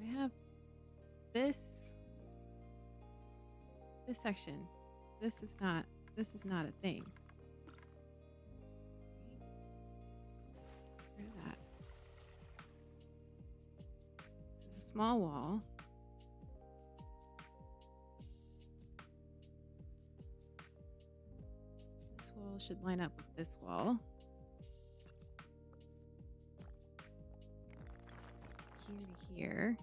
I have this section. This is not a thing. Get rid of that. This is a small wall. This wall should line up with this wall. Here to here.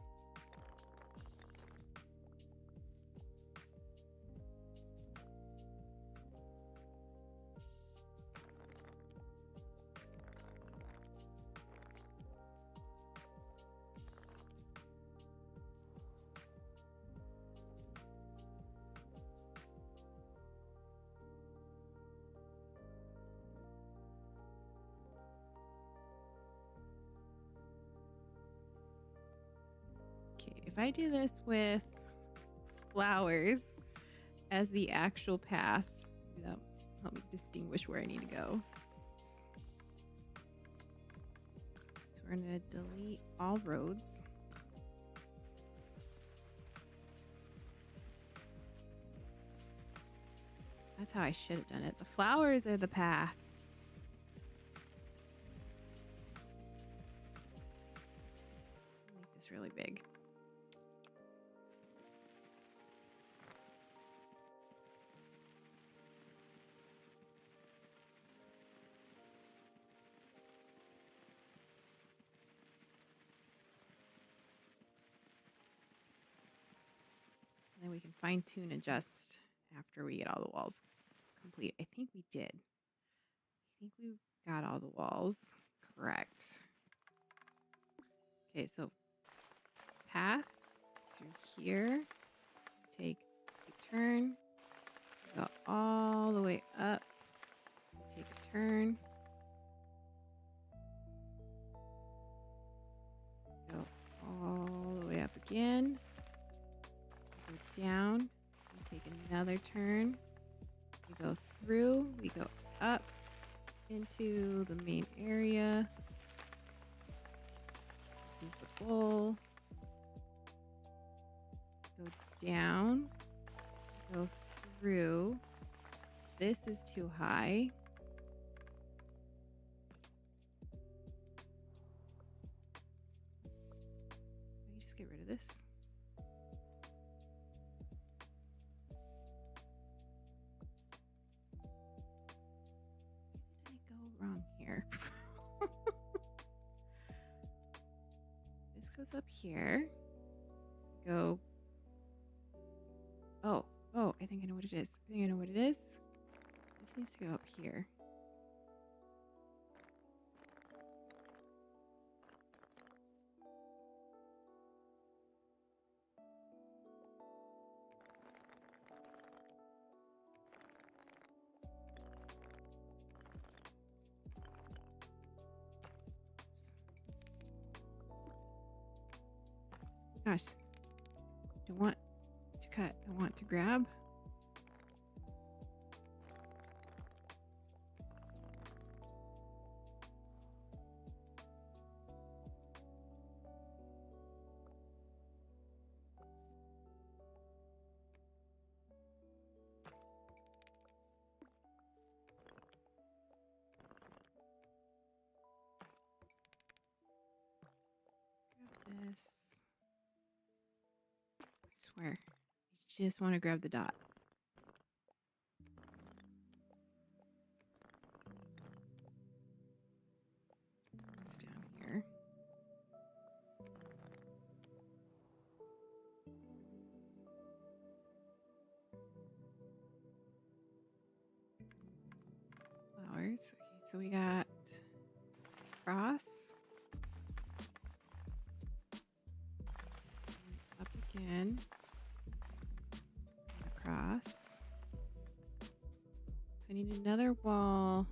Okay, if I do this with flowers as the actual path, that'll help me distinguish where I need to go. So we're going to delete all roads. That's how I should have done it. The flowers are the path. Make this really big. we can fine tune adjust after we get all the walls complete. I think we did. I think we got all the walls correct. Okay, so path through here. Take a turn. Go all the way up. Take a turn. Go all the way up again. Go down. We take another turn. We go through. We go up into the main area. This is the goal. Go down. Go through. This is too high. Let me just get rid of this. Where did I go wrong here? This goes up here. Go. Oh, I think I know what it is. This needs to go up here. Gosh, I don't want to cut. I want to grab. Grab this. I swear, I just want to grab the dot. It's down here. Flowers. Okay, so we got cross. Up again. Across. So I need another wall.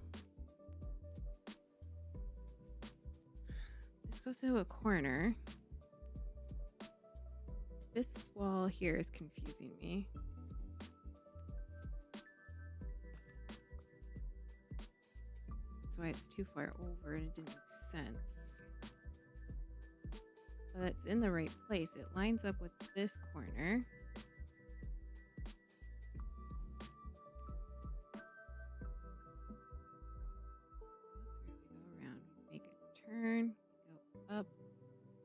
This goes to a corner. This wall here is confusing me. That's why it's too far over and it didn't make sense. But it's in the right place. It lines up with this corner. We go around, make a turn, go up,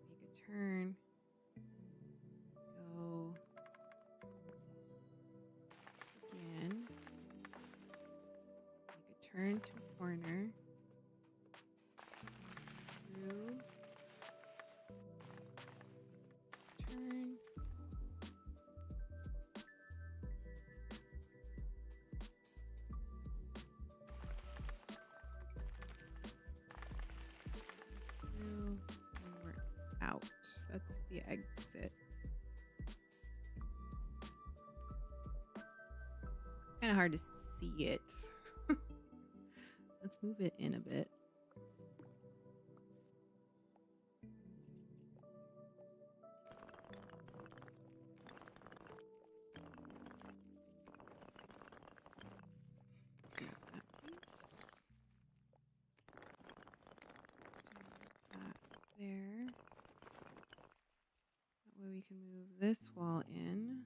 make a turn, go again, make a turn to a corner, through, turn, through, and we're out. That's the exit. Kind of hard to see it. Let's move it in a bit. Grab that piece. Do that there. That way we can move this wall in.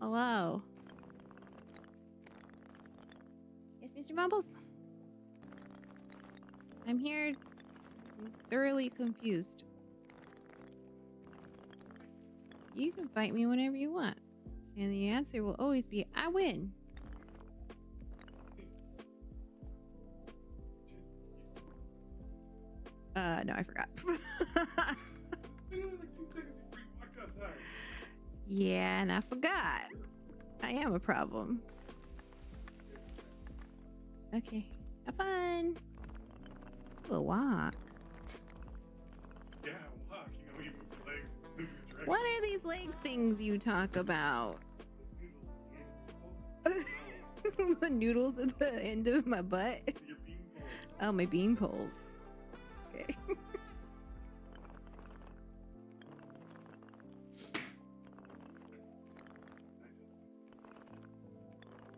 Hello. Yes, Mr. Mombles? I'm here. I'm thoroughly confused. You can fight me whenever you want. And the answer will always be, I win. No, I forgot. outside. Yeah, and I forgot. I am a problem. Okay. Have fun. Do a walk. Yeah, walk. You know, you move your legs, move your direction. What are these leg things you talk about? The noodles at the end of my butt? Your bean poles. Oh, my bean poles. Okay.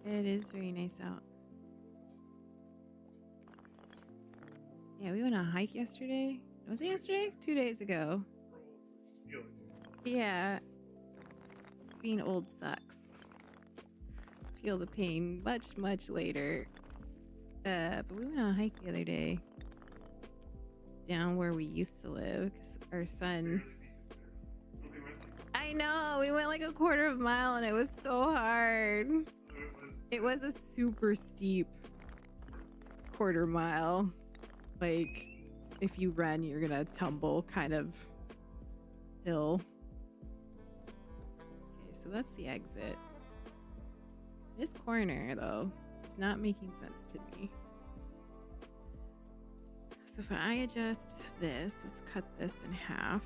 It is very nice out. Yeah, we went on a hike yesterday. Was it yesterday? 2 days ago. We're old, so just feel it. Yeah. Being old sucks. Feel the pain much, much later. But we went on a hike the other day. Down where we used to live. Because our son... I know! We went like a quarter of a mile and it was so hard. It was a super steep quarter mile. Like, if you run, you're gonna tumble kind of hill. Okay, so that's the exit. This corner, though, is not making sense to me. So if I adjust this, let's cut this in half.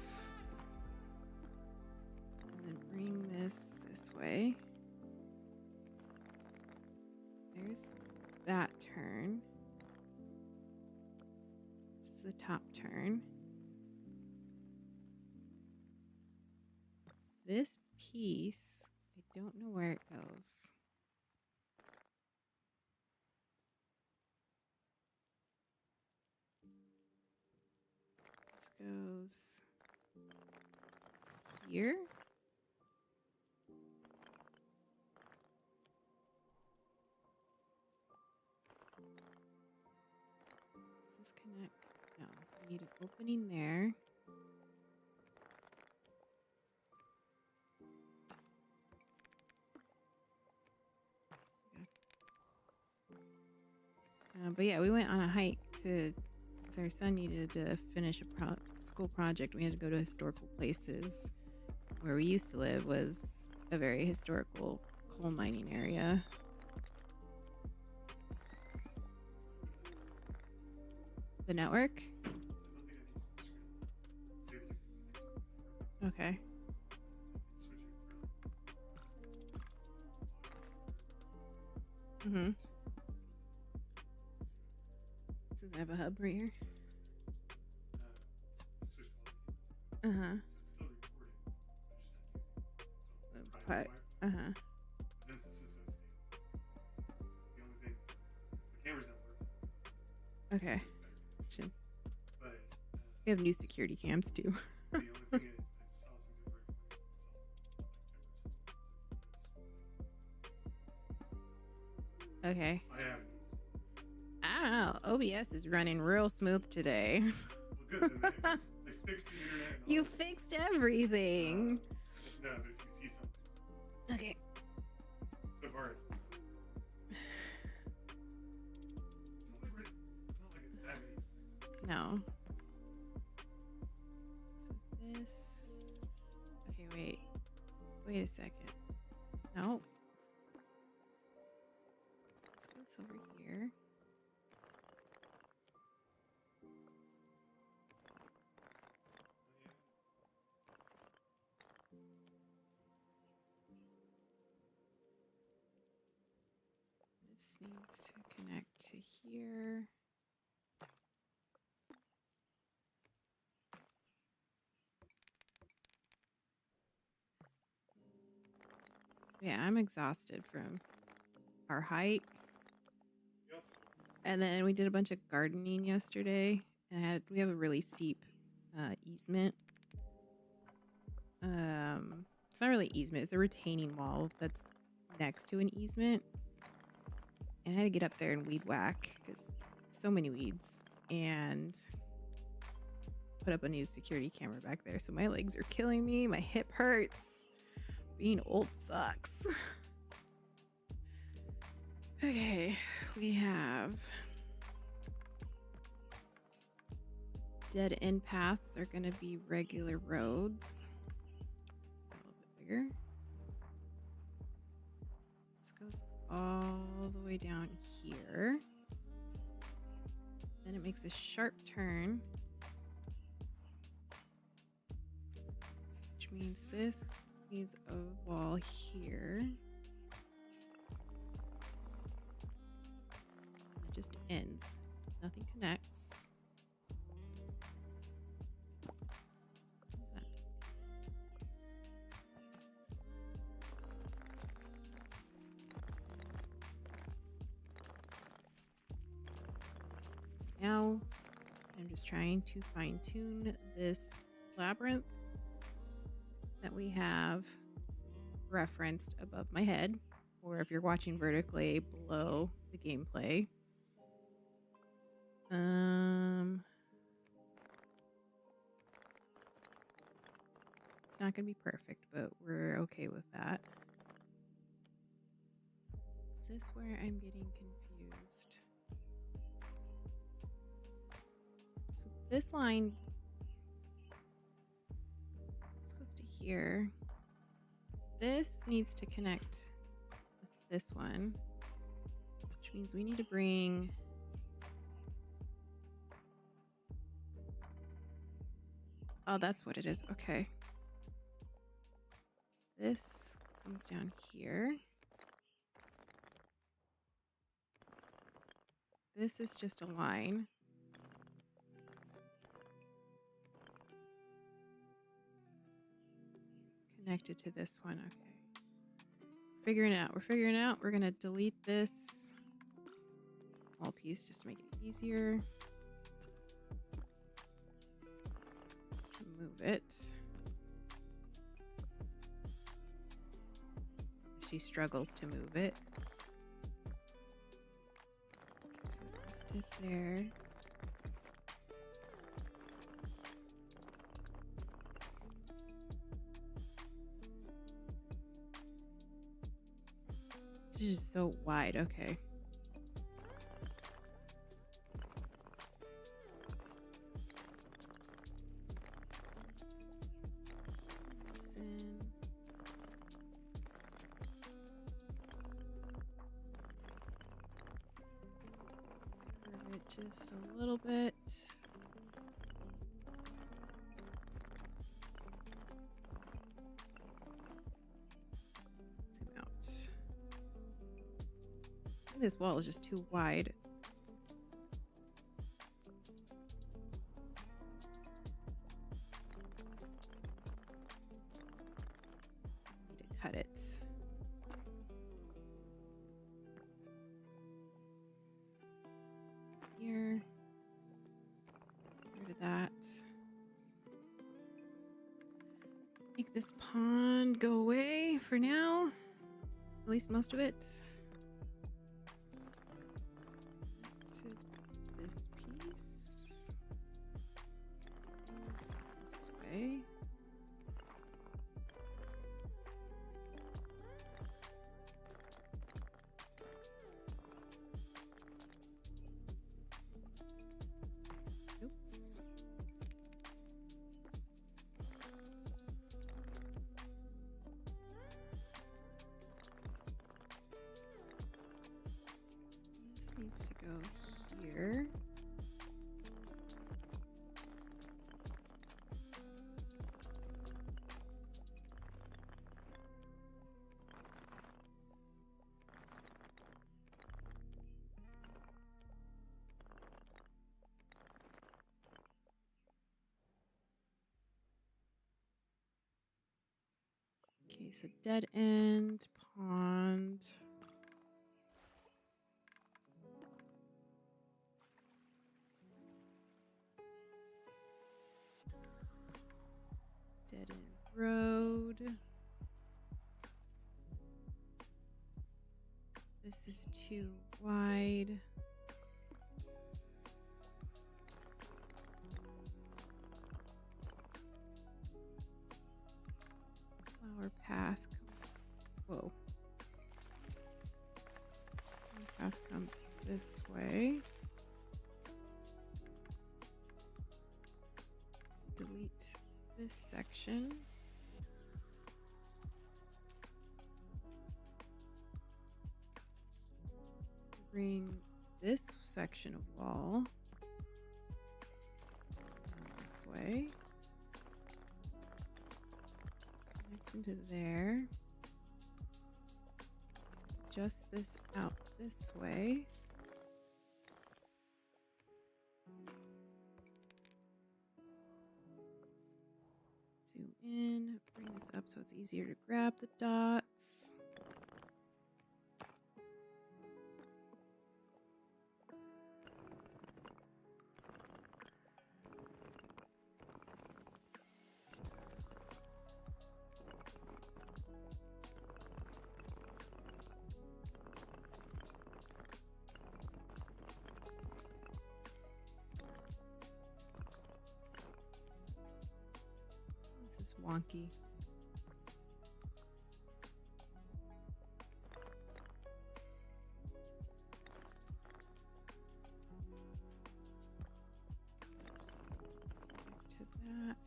And then bring this way. There's that turn. This is the top turn. This piece, I don't know where it goes. This goes here. Does this connect? No, we need an opening there. But yeah, we went on a hike because our son needed to finish a school project. We had to go to historical places. Where we used to live was a very historical coal mining area. The network? Okay. Mm-hmm. Does it have a hub right here? Uh-huh. But, uh-huh. Since this is so stable, the only thing, the cameras don't work. Okay. Should. But We have new security cams too. the only thing it saw some good work for it. Okay. I have. I don't know. OBS is running real smooth today. Well, good. Then they fixed the internet. And all You that. fixed everything. No, but if you see something, Okay. so far it's not like it's that many. No. So this. Okay, wait. Wait a second. No. Let's go this over here. This needs to connect to here. Yeah, I'm exhausted from our hike. And then we did a bunch of gardening yesterday. And we have a really steep easement. It's not really easement, it's a retaining wall that's next to an easement. And I had to get up there and weed whack because so many weeds. And put up a new security camera back there. So my legs are killing me. My hip hurts. Being old sucks. Okay, we have dead end paths are going to be regular roads. here. This goes all the way down here. Then it makes a sharp turn, which means this needs a wall here. It just ends. Nothing connects. What is that? Now I'm just trying to fine-tune this labyrinth that we have referenced above my head, or if you're watching vertically, below the gameplay. It's not going to be perfect, but we're okay with that. Is this where I'm getting confused? So this line, this goes to here. This needs to connect with this one, which means we need to bring oh, that's what it is. Okay. This comes down here. This is just a line. Connected to this one. Okay. Figuring it out. We're figuring it out. We're going to delete this wall piece just to make it easier to move it. She struggles to move it. Okay, so just it there. This is just so wide. Okay. This in. Curve it just a little bit. Zoom out. I think this wall is just too wide. Need to cut it. Here. Get rid of that. Make this pond go away for now. At least most of it. To this piece. This way. Oops. This needs to go here. Okay, so dead end, pond. Dead end road. This is too wide. Flower path comes. Whoa. Flower path comes this way. Delete this section. bring this section of wall this way. Connect into there. Adjust this out this way. Zoom in, bring this up so it's easier to grab the dots. This is wonky. Back to that.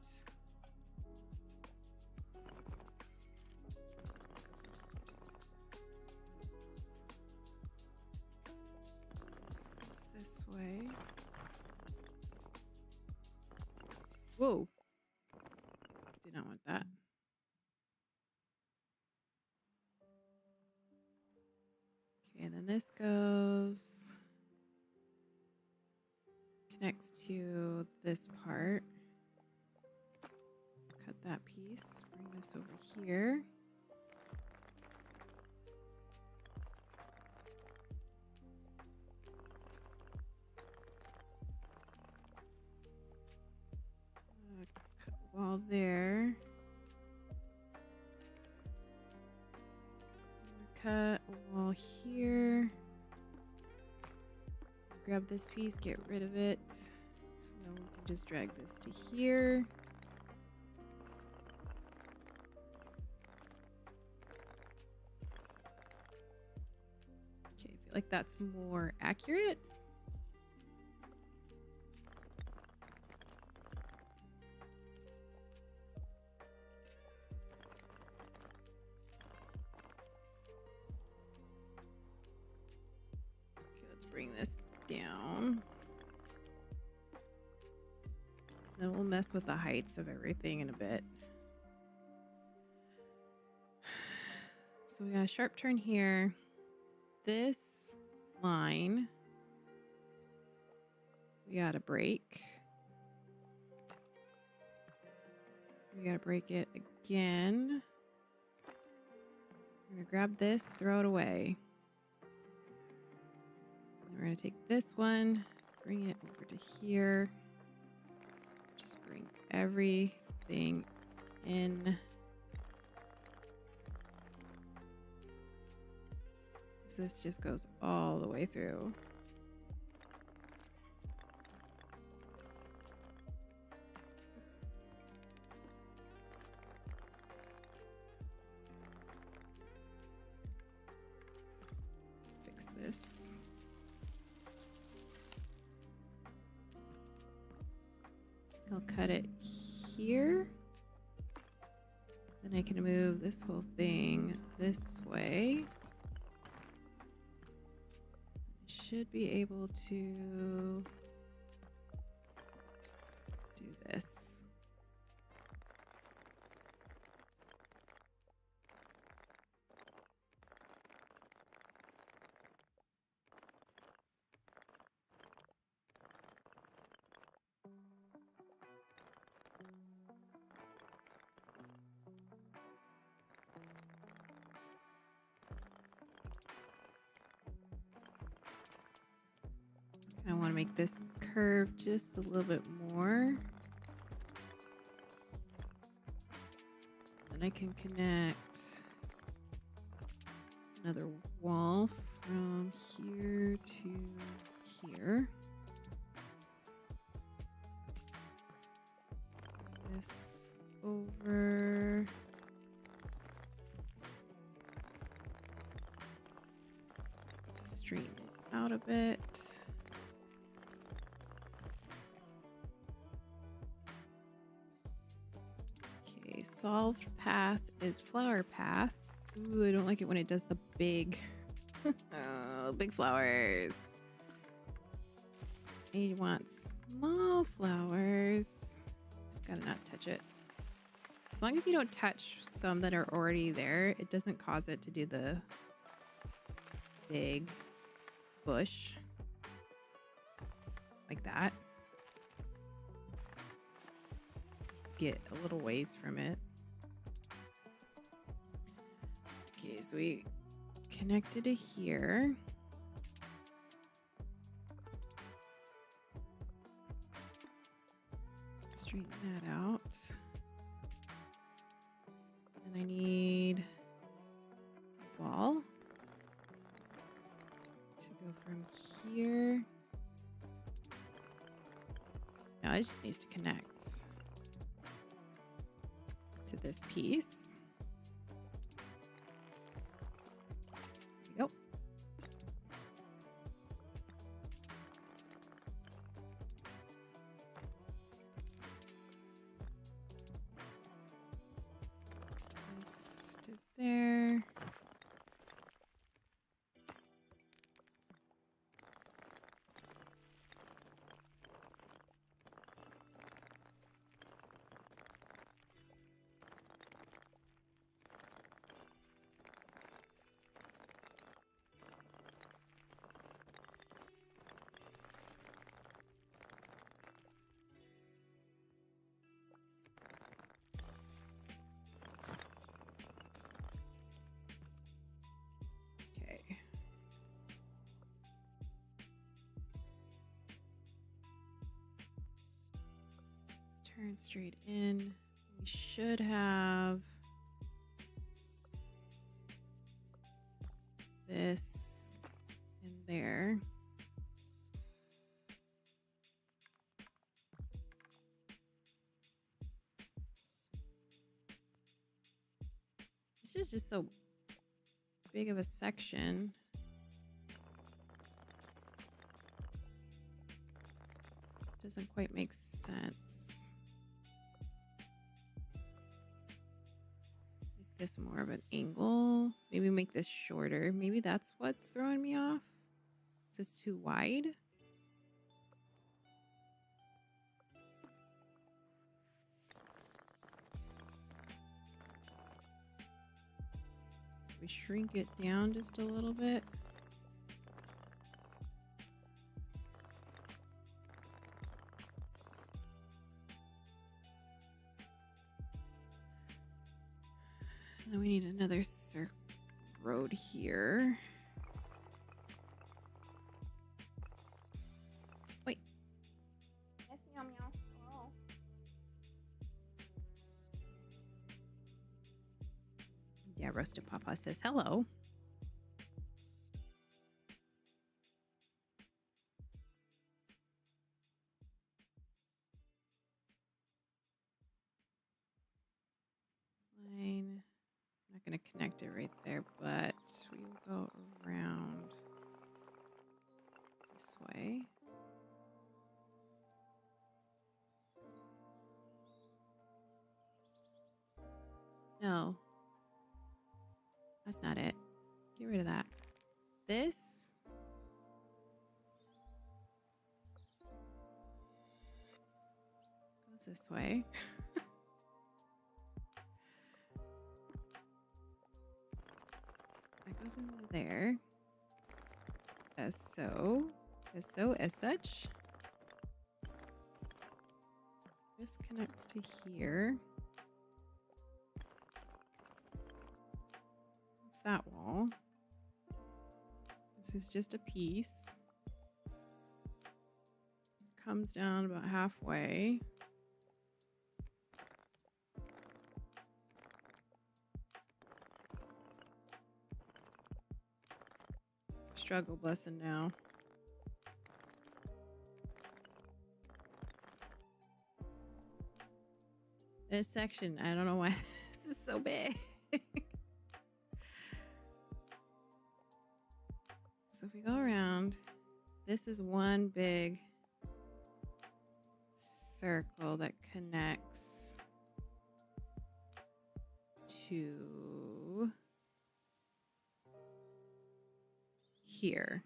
So it's this way. Whoa. Did not want that. Okay, and then this goes, connects to this part. Cut that piece, bring this over here. Cut wall there. Cut a wall here. Grab this piece, get rid of it. So then we can just drag this to here. Okay, I feel like that's more accurate. Bring this down. Then we'll mess with the heights of everything in a bit. So we got a sharp turn here. This line, we got to break. We got to break it again. We're going to grab this, throw it away. We're going to take this one, bring it over to here. Just bring everything in. So this just goes all the way through. Fix this. I'll cut it here. Then I can move this whole thing this way. Should be able to do this. I want to make this curve just a little bit more. Then I can connect another wall from here to here. This over. Just straighten it out a bit. Solved path is flower path. Ooh, I don't like it when it does the big big flowers. I want small flowers. Just gotta not touch it. As long as you don't touch some that are already there, it doesn't cause it to do the big bush like that. Get a little ways from it. Okay, so we connected to here. Straighten that out. And I need a wall to go from here. No, it just needs to connect to this piece. There we go. Just it there. Okay. Turn straight in. We should have this in there. This is just so big of a section. Doesn't quite make sense. Make this more of an angle. Maybe make this shorter. Maybe that's what's throwing me off. So it's too wide. We shrink it down just a little bit. And then we need another road here. Wait. Yes, meow meow. Hello. Yeah, Roasted Papa says hello. Line. I'm not going to connect it right there, but we will go around this way. No, that's not it. Get rid of that. This. Goes this way. That goes into there. As so. As such. This connects to here. What's that wall? This is just a piece. Comes down about halfway. Struggle busing now. This section, I don't know why this is so big. So if we go around, this is one big circle that connects to here.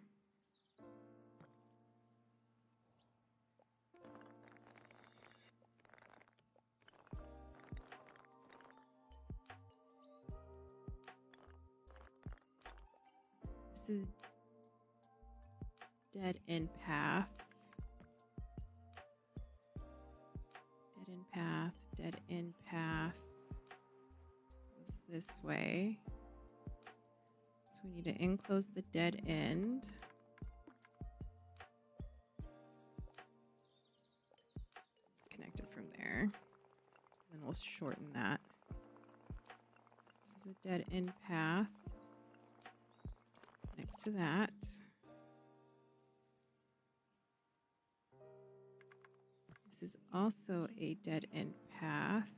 This is dead end path. Dead end path. Dead end path. Goes this way. So we need to enclose the dead end. Connect it from there. Then we'll shorten that. This is a dead end path. Next to that. This is also a dead end path.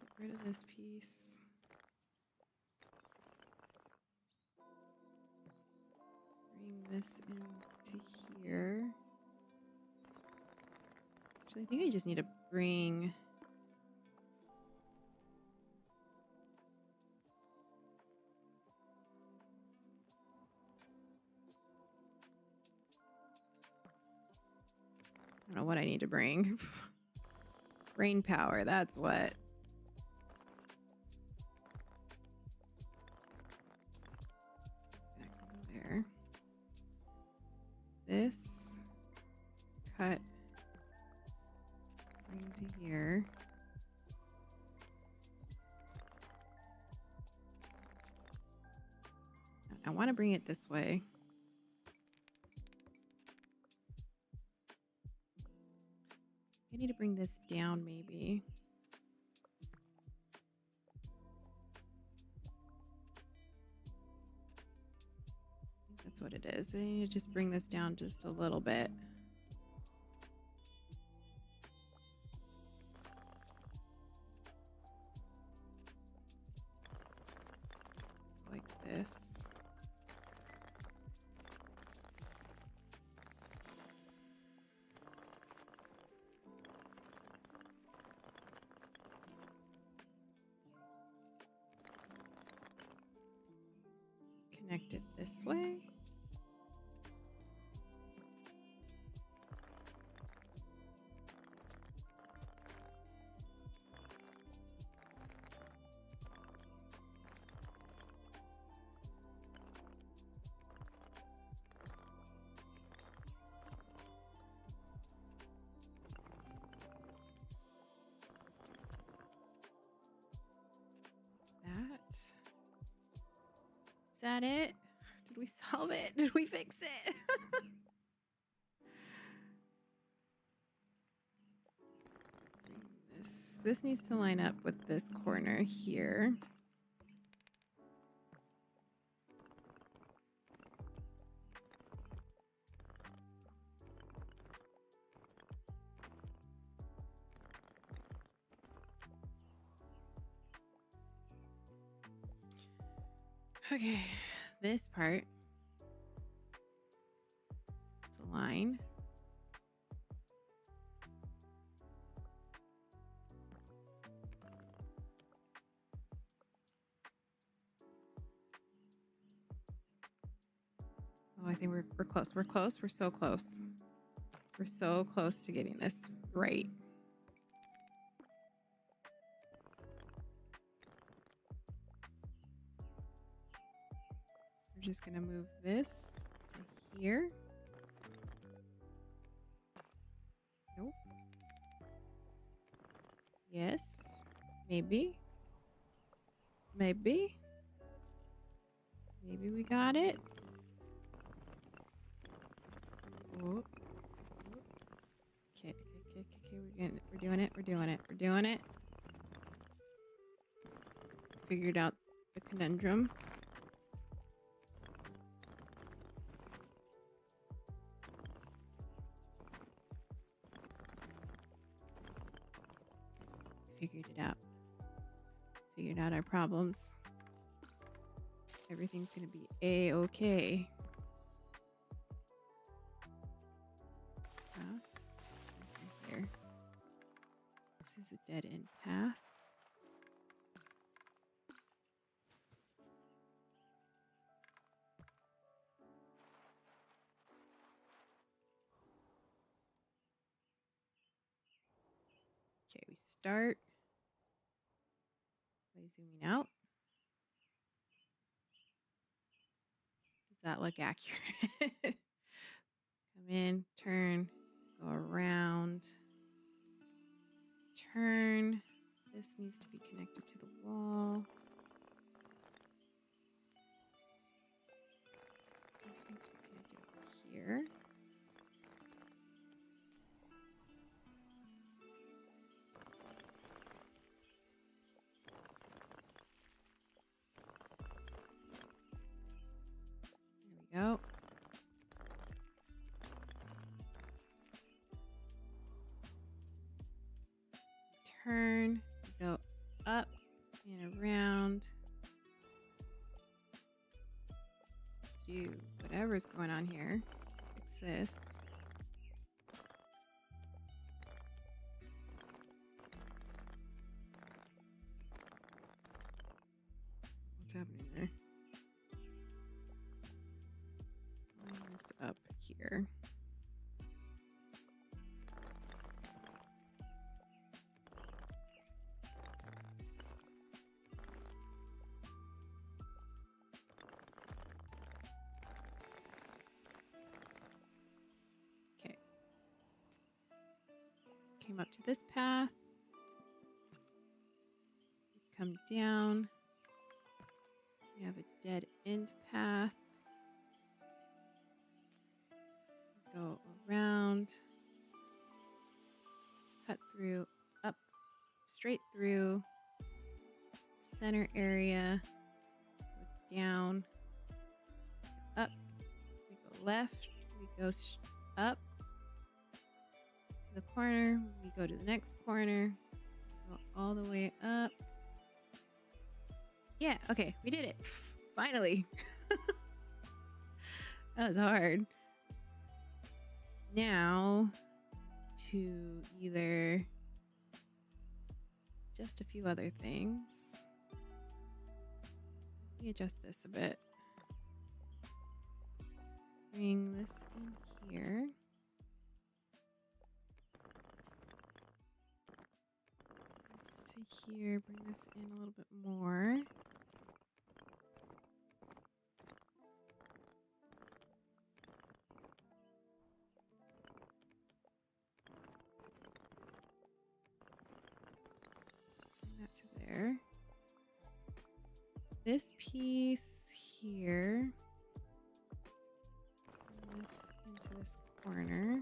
Get rid of this piece. Bring this into here. Actually, I think I just need to bring... I don't know what I need to bring. Brain power, that's what. Back over there. This. Cut. Bring to here. I want to bring it this way. I need to bring this down, maybe. I think that's what it is. I need to just bring this down just a little bit. Like this. Connect it this way. Is that it? Did we solve it? Did we fix it? This needs to line up with this corner here. Okay, this part, it's a line. Oh, I think we're close. We're close. We're so close. We're so close to getting this right. We're just gonna move this to here. Nope. Yes. Maybe. Maybe. Maybe we got it. Oh. Okay. We're doing it. We're doing it. We're doing it. Figured out the conundrum. Figured it out. Figured out our problems. Everything's gonna be a-okay. Cross here. This is a dead end path. Okay, we start zooming out. Does that look accurate? Come in, turn, go around, turn. This needs to be connected to the wall. This needs to be connected over here. There we go. Turn, go up and around. Do whatever's going on here. Fix this. What's happening there? Line this up here. Okay. Came up to this path. Come down. We have a dead end path. Go around. Cut through, up, straight through. Center area. Go down. Up. We go left. We go up. To the corner. We go to the next corner. Go all the way up. Yeah, okay, we did it. Finally. That was hard. Now, to either just a few other things. Let me adjust this a bit. Bring this in here. This to here, bring this in a little bit more. That to there. This piece here. Bring this into this corner.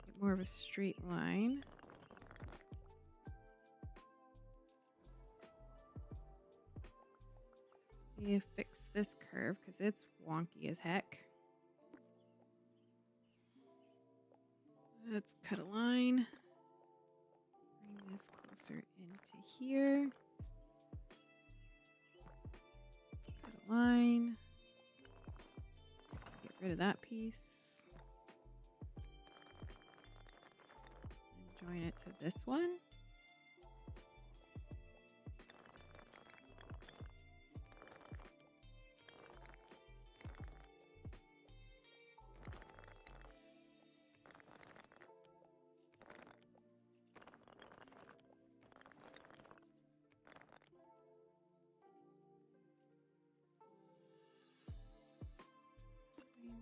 Get more of a straight line. You fix this curve because it's wonky as heck. Let's cut a line. Bring this closer into here. Let's cut a line. Get rid of that piece. And join it to this one.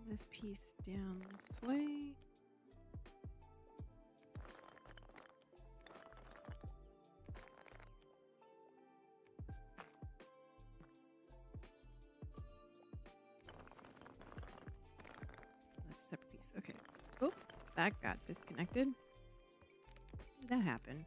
This piece down this way. That's a separate piece. Okay. Oh, that got disconnected. How did that happen?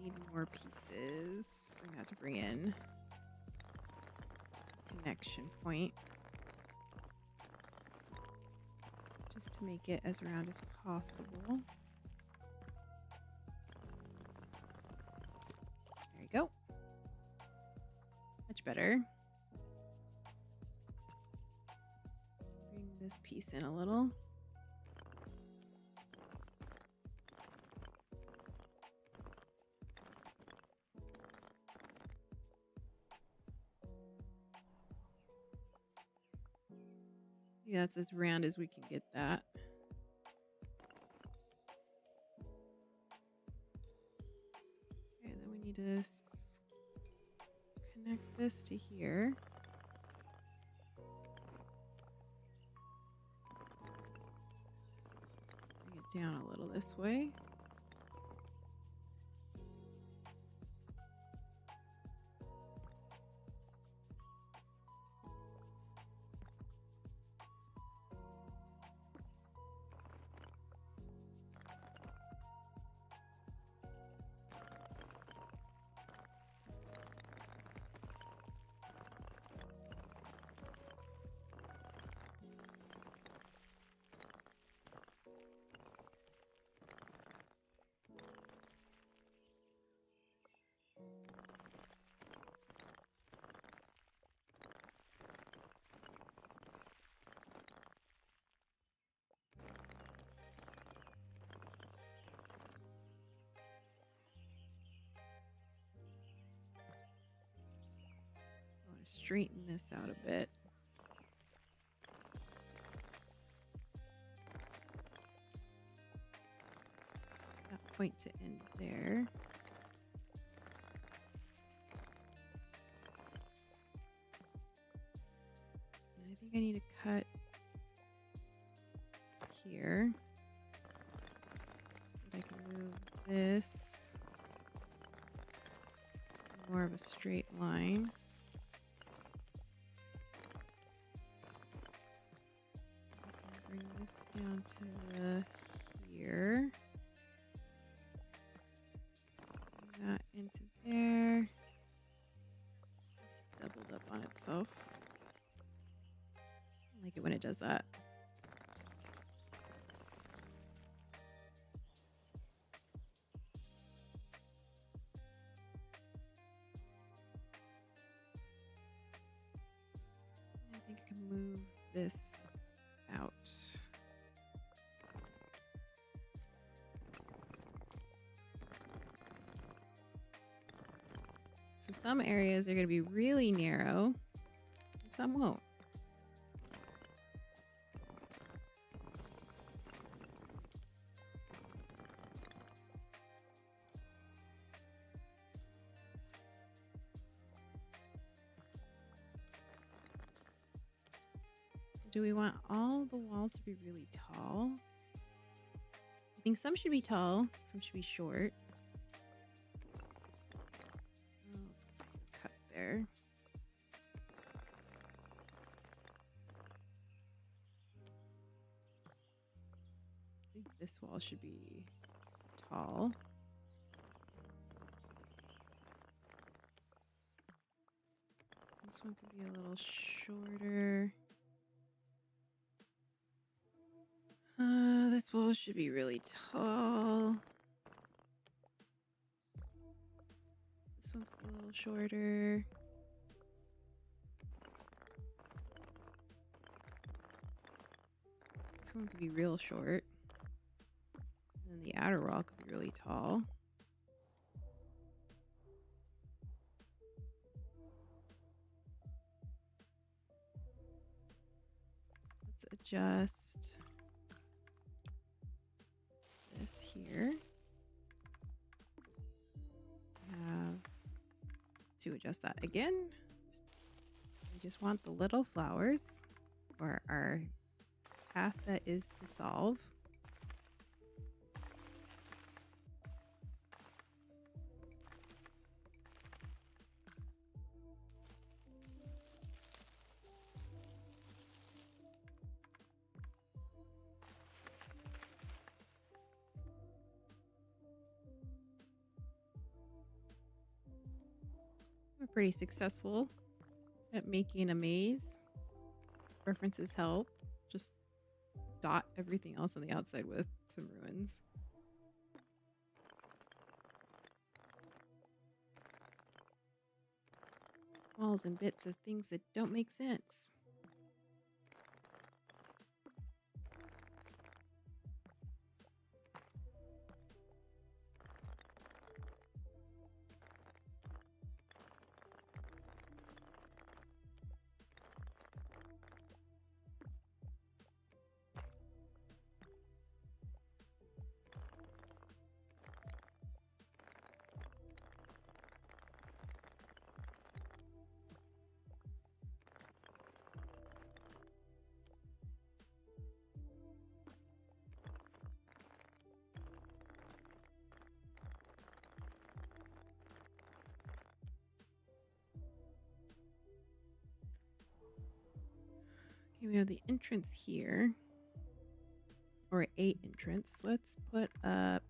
Need more pieces. I'm gonna have to bring in connection point just to make it as round as possible. much better. Bring this piece in a little. Yeah, it's as round as we can get that. Okay, then we need to connect this to here. Bring it down a little this way. I want to straighten this out a bit. That point to end there. And I think I need to cut here so that I can move this more of a straight line. I can bring this down to here. Bring that into there. It's doubled up on itself. I like it when it does that. I think I can move this out. So some areas are going to be really narrow, and some won't. Do we want all the walls to be really tall? I think some should be tall, some should be short. Oh, let's cut there. I think this wall should be tall. This one could be a little shorter. This wall should be really tall. This one could be a little shorter. This one could be real short. And then the outer wall could be really tall. Let's adjust this here. Have to adjust that again. We just want the little flowers for our path that is the solve. We're pretty successful at making a maze. References help. Just dot everything else on the outside with some ruins. balls and bits of things that don't make sense. Okay, we have the entrance here. Or a entrance. Let's put up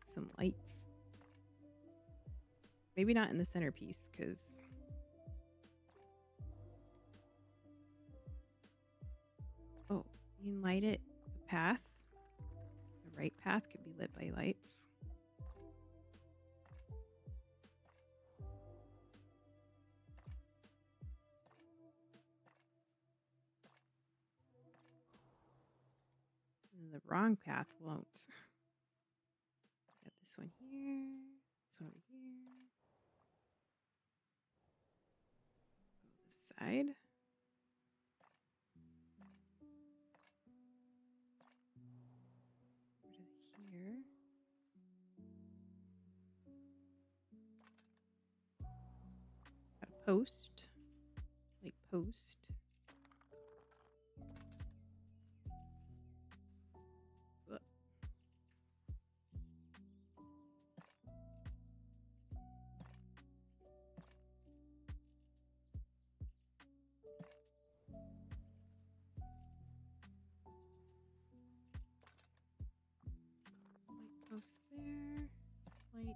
some lights. Maybe not in the centerpiece, because oh, you can light it. The path. The right path could be lit by lights. And the wrong path won't. Got this one here. This one over here. Go this side. Over to here. Got a post. Like post. Ugh. Light post there. Light.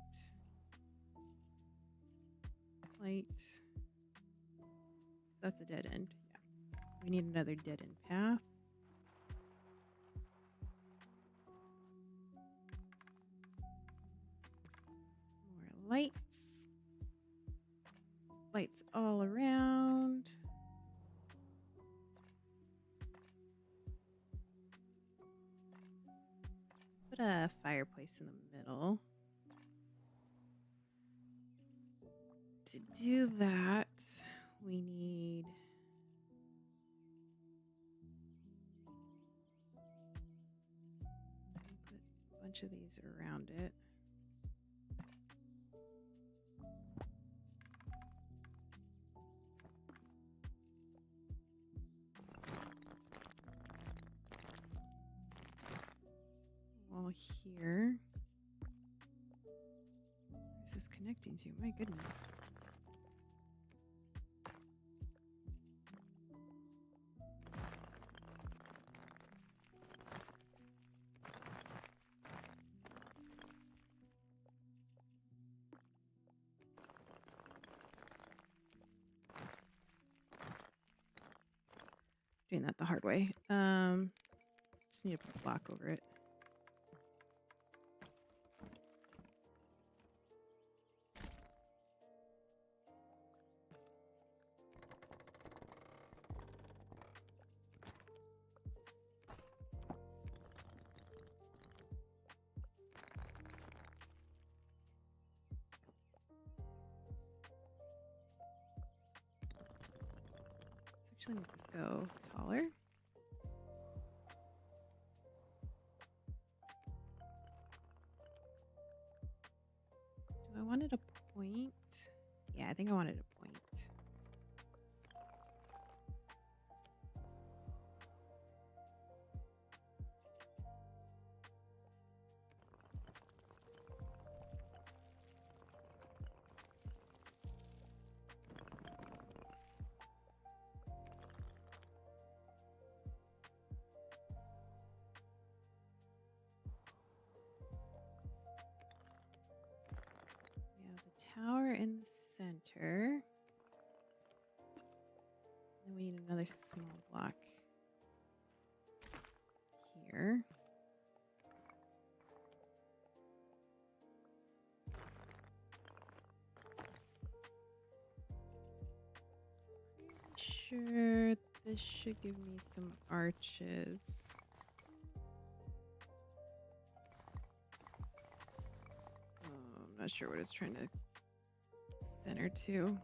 Light. That's a dead end. Yeah. We need another dead end path. More lights. Lights all around. Put a fireplace in the middle. To do that, we need put a bunch of these around it. Wall here. Where is this connecting to? My goodness. Doing that the hard way. Just need to put a block over it. Let's actually make this go taller. Do I want it a point? Yeah, I think I wanted a point. Tower in the center. Then we need another small block here. sure this should give me some arches. I'm not sure what it's trying to center to.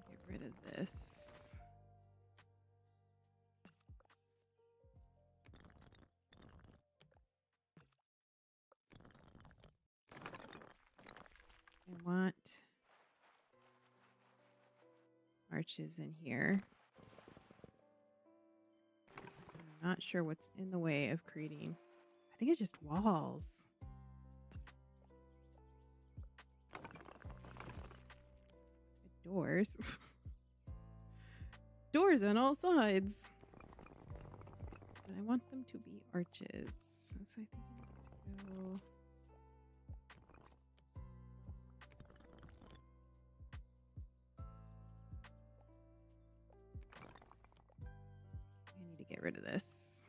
Get rid of this. I want arches in here. I'm not sure what's in the way of creating. I think it's just walls. Doors. Doors on all sides. But I want them to be arches. So I think I need to go. I need to get rid of this.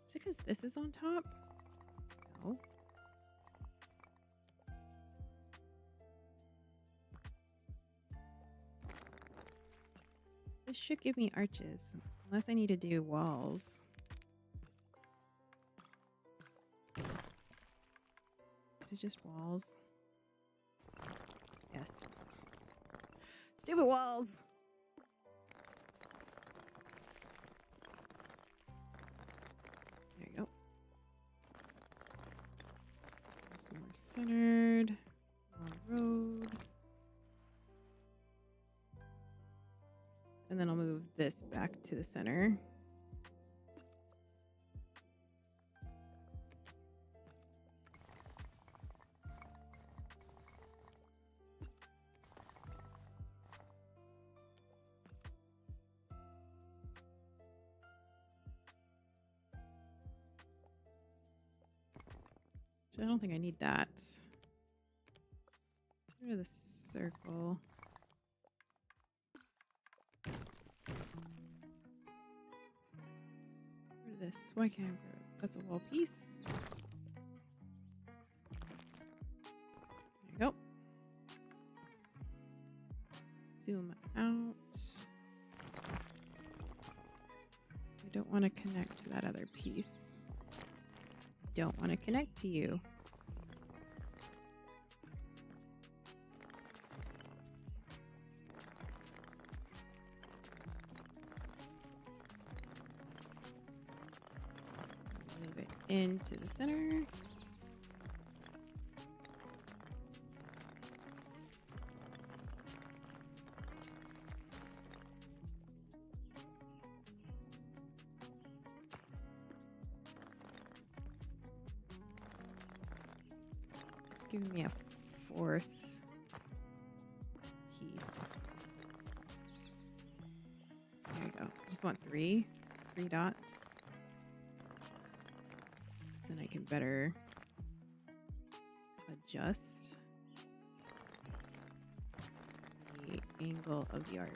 Is it because this is on top? No. This should give me arches, unless I need to do walls. Is it just walls? Yes. Stupid walls! There you go. This more centered. More road. And then I'll move this back to the center. I don't think I need that. Get rid of the circle. Get rid of this. Why can't I grab it? That's a wall piece. There you go. Zoom out. I don't want to connect to that other piece. Don't want to connect to you. Move it into the center. Giving me a fourth piece. There you go. I just want three dots. So then I can better adjust the angle of the arch.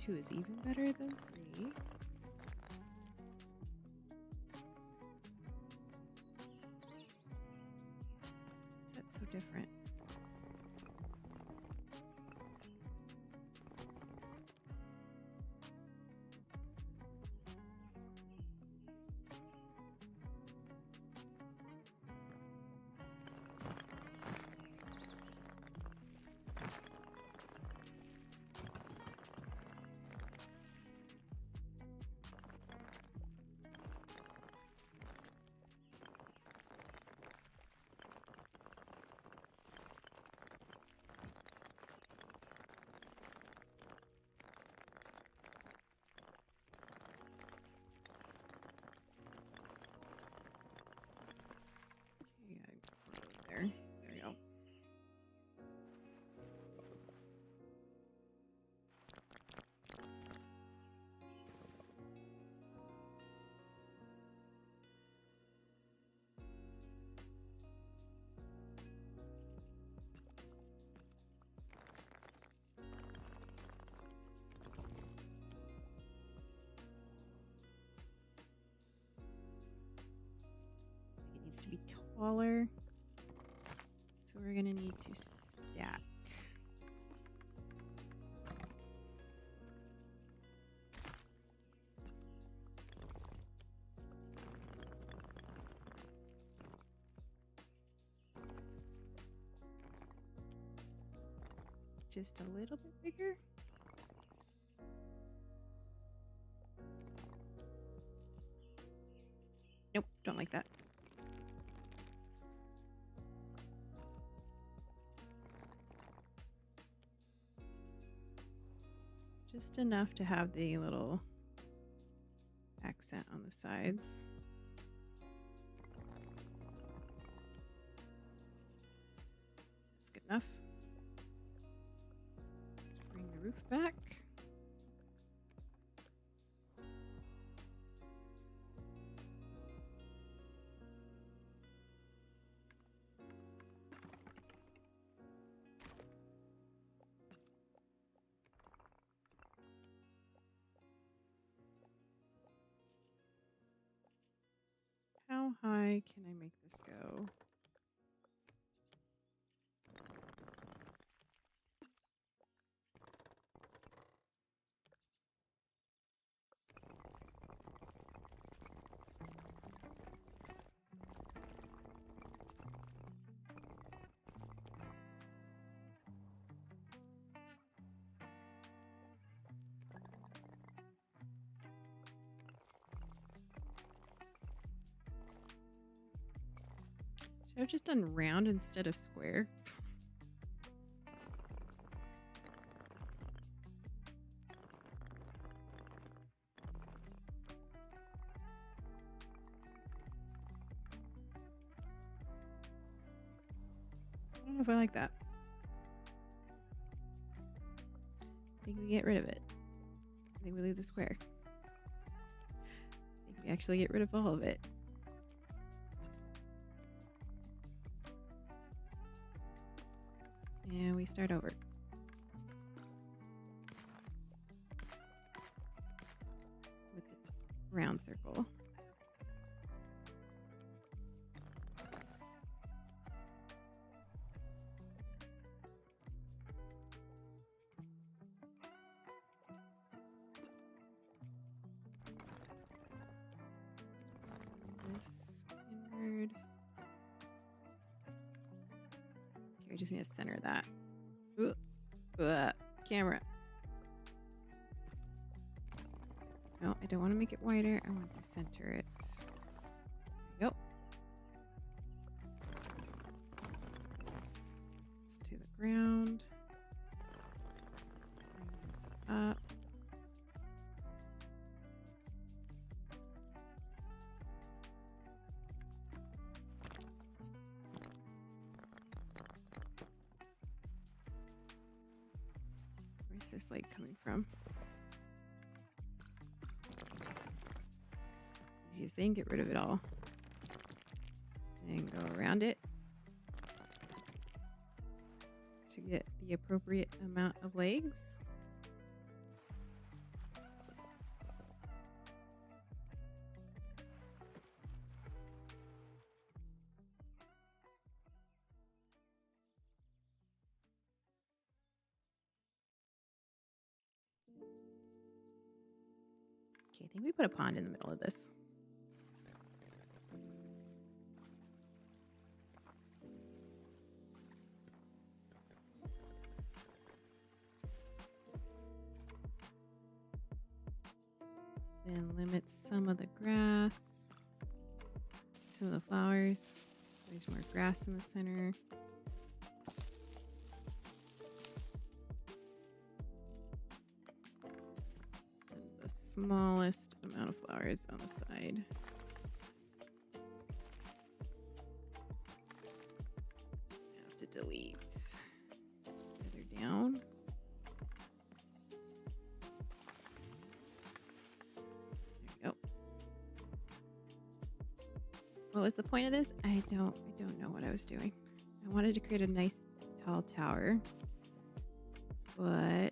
Two is even better than three. Is that so different? needs to be taller. So we're going to need to stack. Just a little bit bigger. Nope, don't like that. Just enough to have the little accent on the sides. That's good enough. Let's bring the roof back. How high can I make this go? Should I have just done round instead of square? I don't know if I like that. I think we get rid of it. I think we leave the square. I think we actually get rid of all of it. And we start over. With the round circle. This inward. Okay, we just need to center that. Camera. No, I don't want to make it wider. I want to center it. There we go. It's to the ground. Bring this up. Where's this light coming from? Easiest thing, get rid of it all. And go around it to get the appropriate amount of legs. Okay, I think we put a pond in the middle of this. Then limit some of the grass, some of the flowers. So there's more grass in the center. And the smallest amount of flowers on the side. I have to delete further down. What was the point of this? I don't know what I was doing. I wanted to create a nice tall tower, but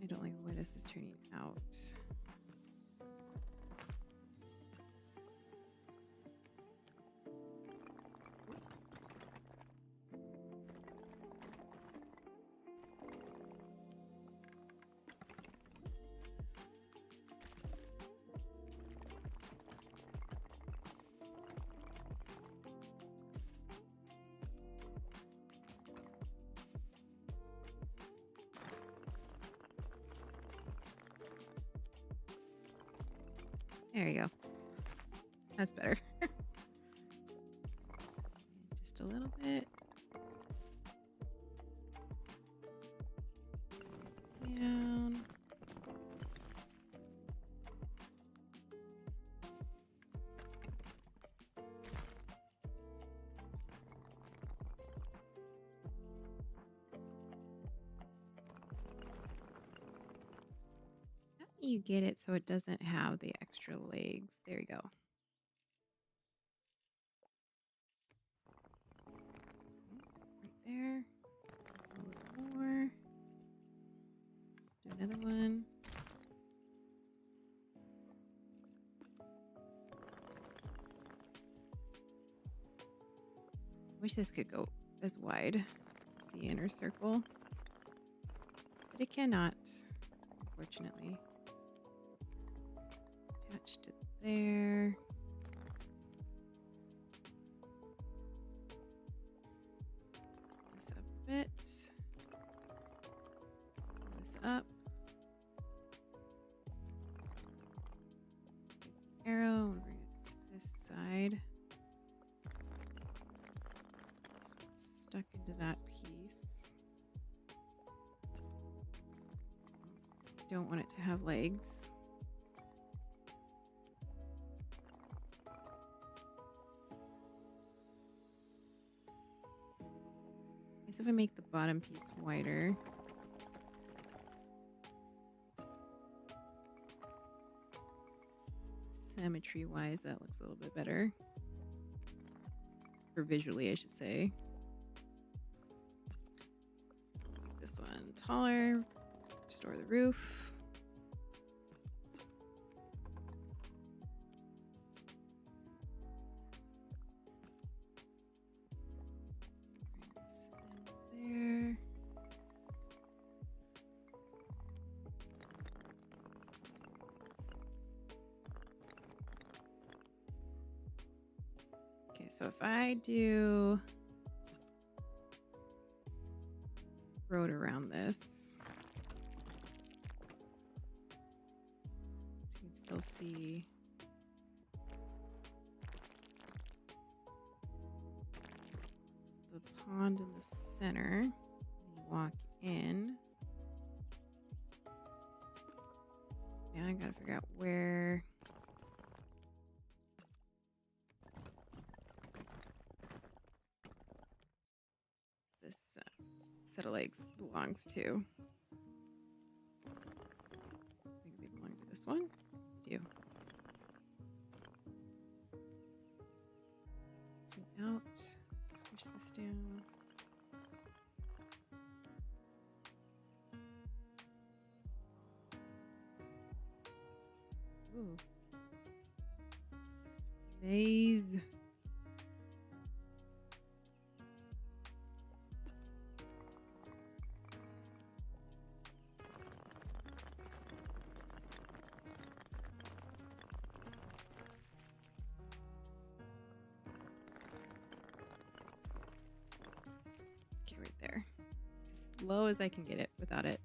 I don't like the way this is turning out. There you go. That's better. Just a little bit. Down. How do you get it so it doesn't have the extra legs? There you go. Right there. A little more. Do another one. Wish this could go as wide as the inner circle, but it cannot, unfortunately. Attached it there. This up a bit. Pull this up. Arrow and bring it to this side. So it's stuck into that piece. Don't want it to have legs. I guess if I make the bottom piece wider. Symmetry wise, that looks a little bit better. Or visually, I should say. Make this one taller. Restore the roof. Bring this in there. Okay, so if I do road around this, so you can still see the pond in the center. You walk in. Now I gotta figure out where. This set of legs belongs to. I think they belong to this one. Do. Zoom out. Squish this down. Ooh. Maze. Okay, right there. As low as I can get it without it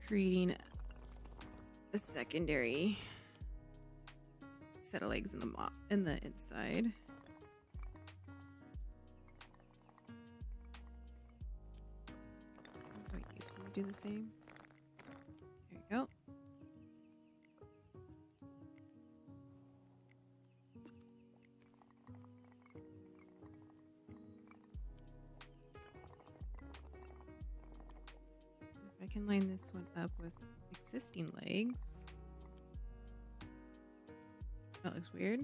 creating a secondary set of legs in the inside. What about you? Can you do the same? There you go. If I can line this one up with existing legs. That looks weird.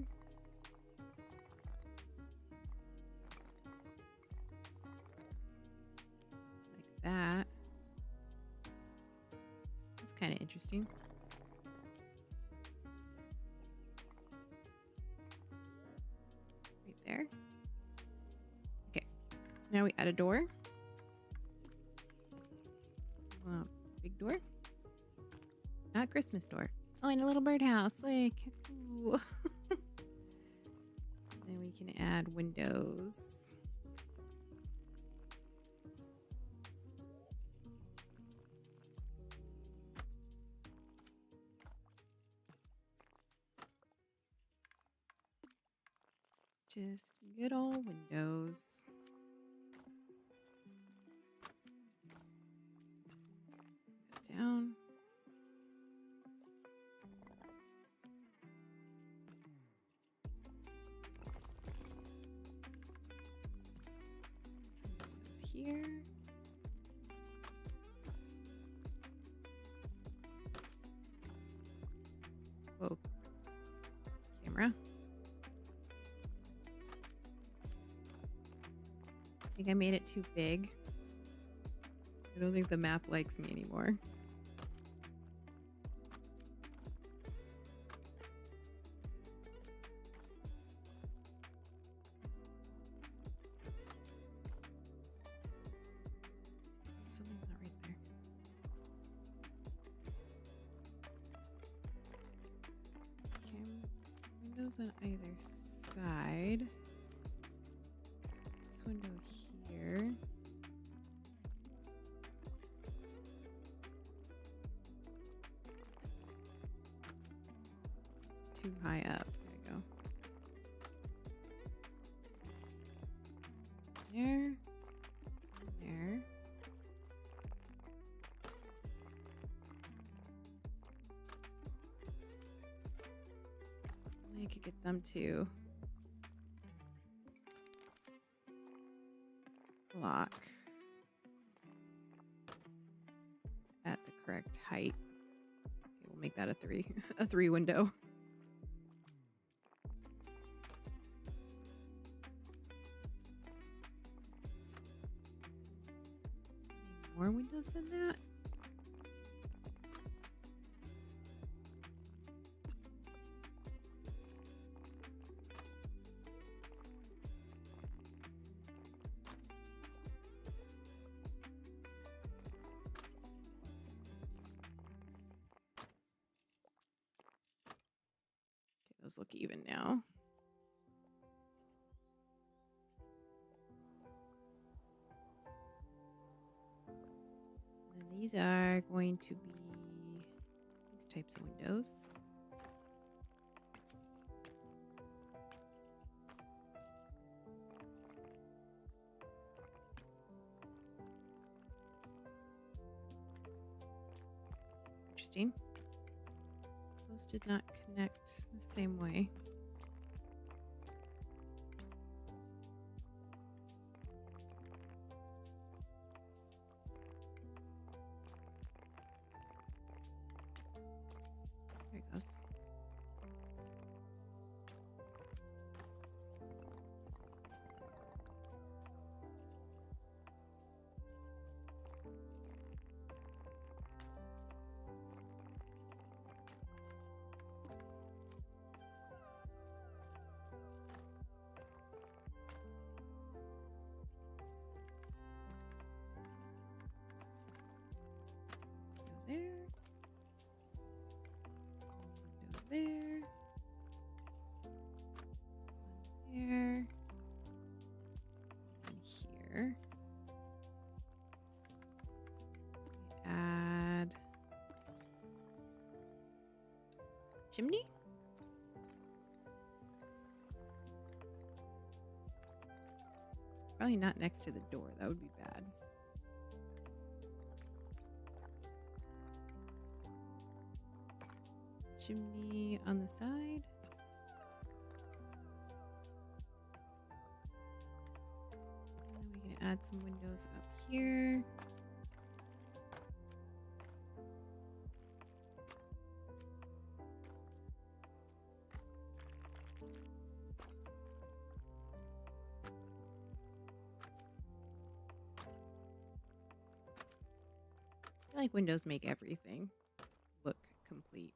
Like that. That's kind of interesting. Right there. Okay. Now we add a door. Big door. Not Christmas door. Oh, and a little birdhouse. Like, cool. Then we can add windows. Just good old windows. That down. Some windows here. Whoa. Camera. I think I made it too big. I don't think the map likes me anymore. Something's not right there. Windows on either side. This window here. Too high up. There we go. There. There. I could get them to block at the correct height. Okay, we'll make that a 3, a 3 window. More windows than that? Those look even now. And these are going to be these types of windows. Interesting. Those did not connect the same way. There it goes. There. Window there. One there. And here. We add chimney. Probably not next to the door. That would be bad. Chimney on the side. And then we can add some windows up here. I feel like windows make everything look complete.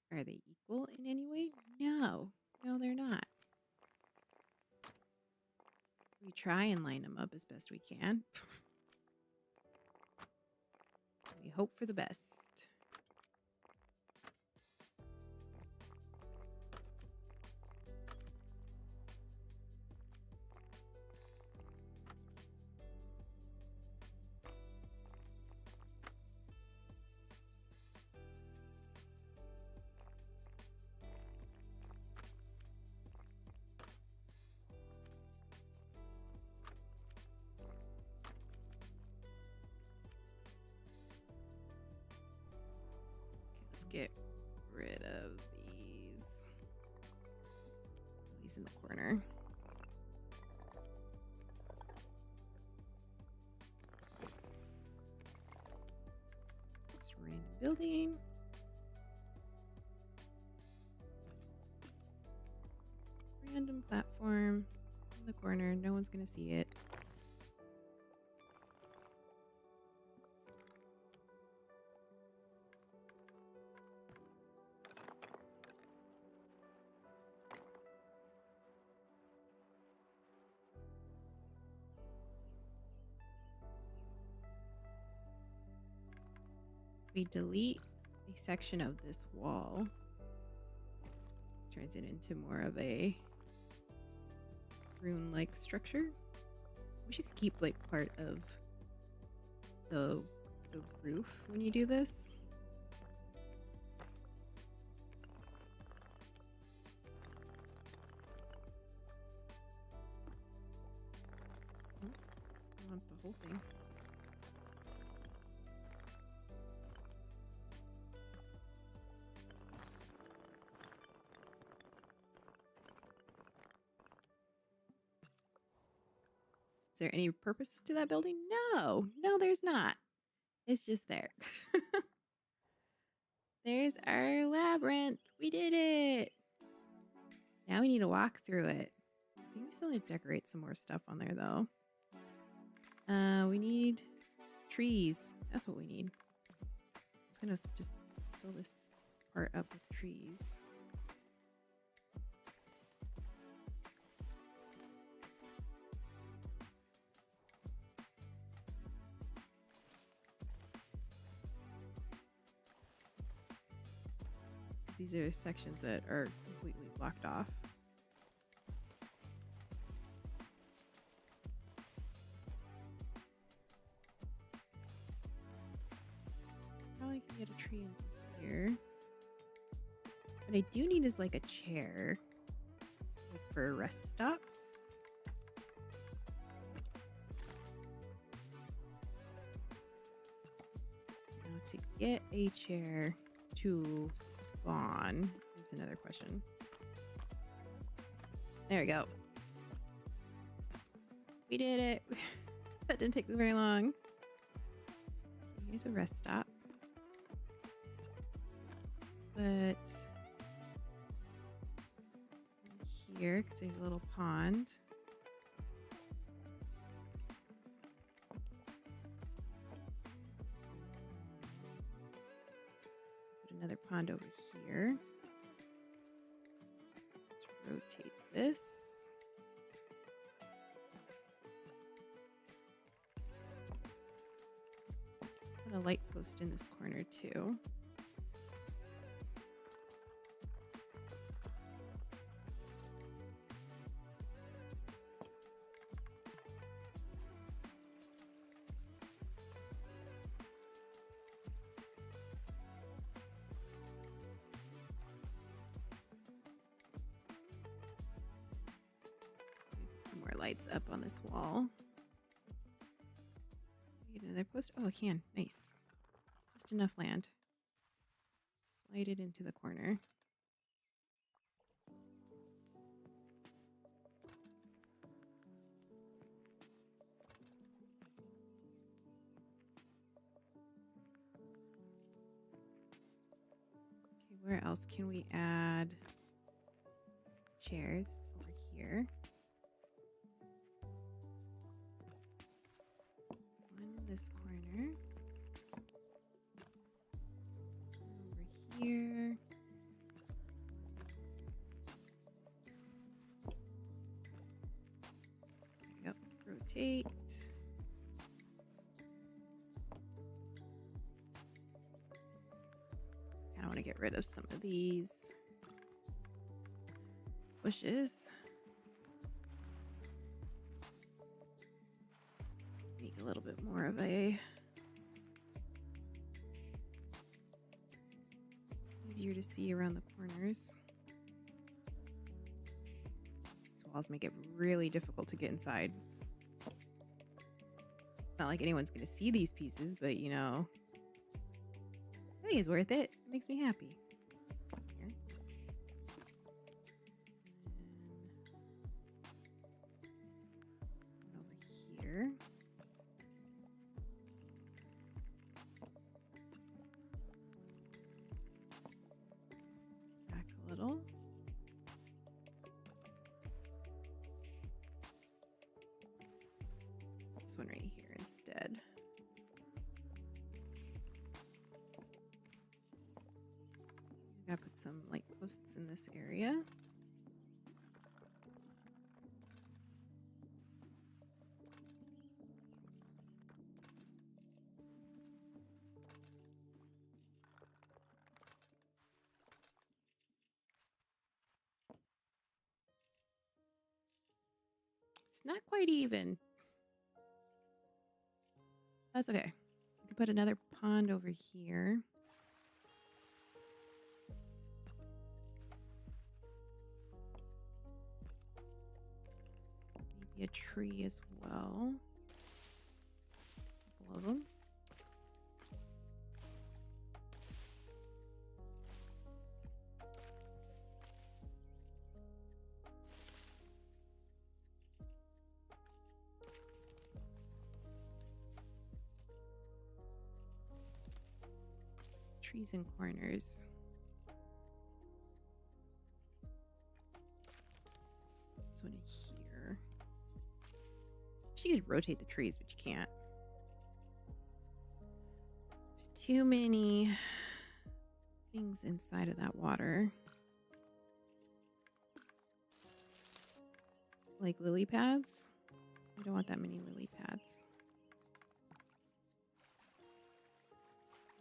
Are they equal in any way? No. No, they're not. We try and line them up as best we can. We hope for the best. get rid of these. These in the corner. Just random building. Random platform in the corner. No one's gonna see it. We delete a section of this wall. Turns it into more of a rune-like structure. Wish you could keep like part of the roof when you do this. Oh, I want the whole thing. Is there any purpose to that building? No, there's not. It's just there. There's our labyrinth. We did it. Now we need to walk through it. I think we still need to decorate some more stuff on there though. We need trees. That's what we need. It's gonna just fill this part up with trees. These are sections that are completely blocked off. Probably can get a tree in here. What I do need is like a chair, like for rest stops. Now to get a chair to spawn is another question. There we go. We did it. That didn't take very long. Here's a rest stop. But here, because there's a little pond. Another pond over here. Let's rotate this. Put a light post in this corner too. Lights up on this wall. Get another post. Oh, I can. Nice. Just enough land. Slide it into the corner. Okay, where else can we add chairs? Over here. This corner over here. There we go. Rotate. I want to get rid of some of these bushes. Make a little bit more of a easier to see around the corners. These walls make it really difficult to get inside. Not like anyone's going to see these pieces, but you know, I think it's worth it. It makes me happy. Here. And over here. Back a little. This one right here instead. I gotta put some light posts in this area. It's not quite even. That's okay. I could put another pond over here. Maybe a tree as well. A couple of them. Trees and corners. This one in here. You could rotate the trees, but you can't. There's too many things inside of that water. Like lily pads. I don't want that many lily pads.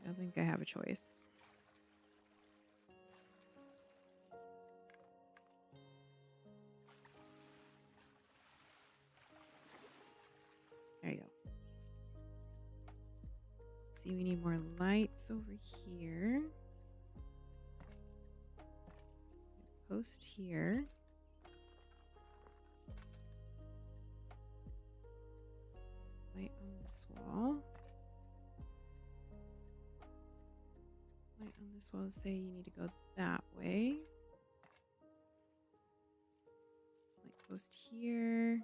I don't think I have a choice. There you go. See, we need more lights over here. Post here. Light on this wall. Light on this wall to say you need to go that way. Light post here.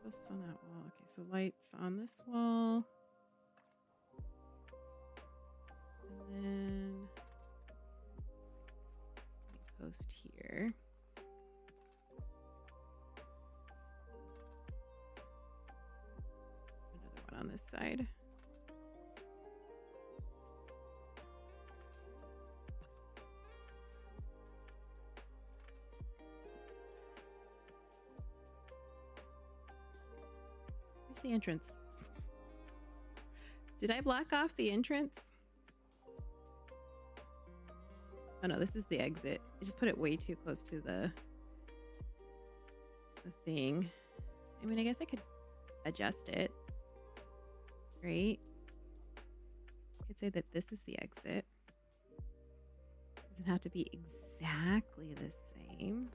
Posts on that wall. Okay, so lights on this wall. And then post here. Another one on this side. Where's the entrance? Did I block off the entrance? Oh no, this is the exit. I just put it way too close to the thing. I mean, I guess I could adjust it, right? I could say that this is the exit. Doesn't have to be exactly the same.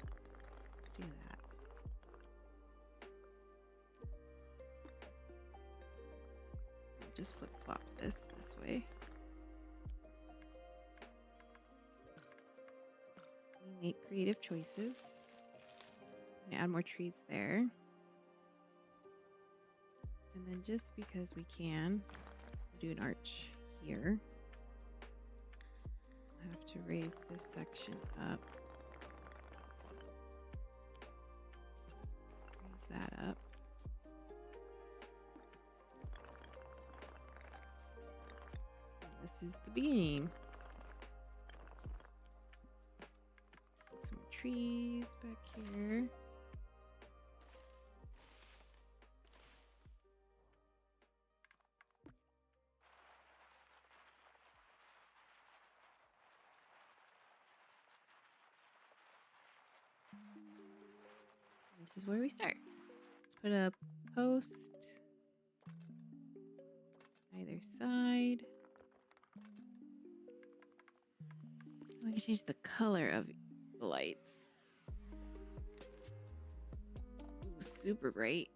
Let's do that. Just flip-flop this way. We make creative choices. Add more trees there. And then just because we can, do an arch here. I have to raise this section up. Raise that up. This is the beginning. Some trees back here. This is where we start. Let's put a post. either side. We can change the color of the lights. Ooh, super bright.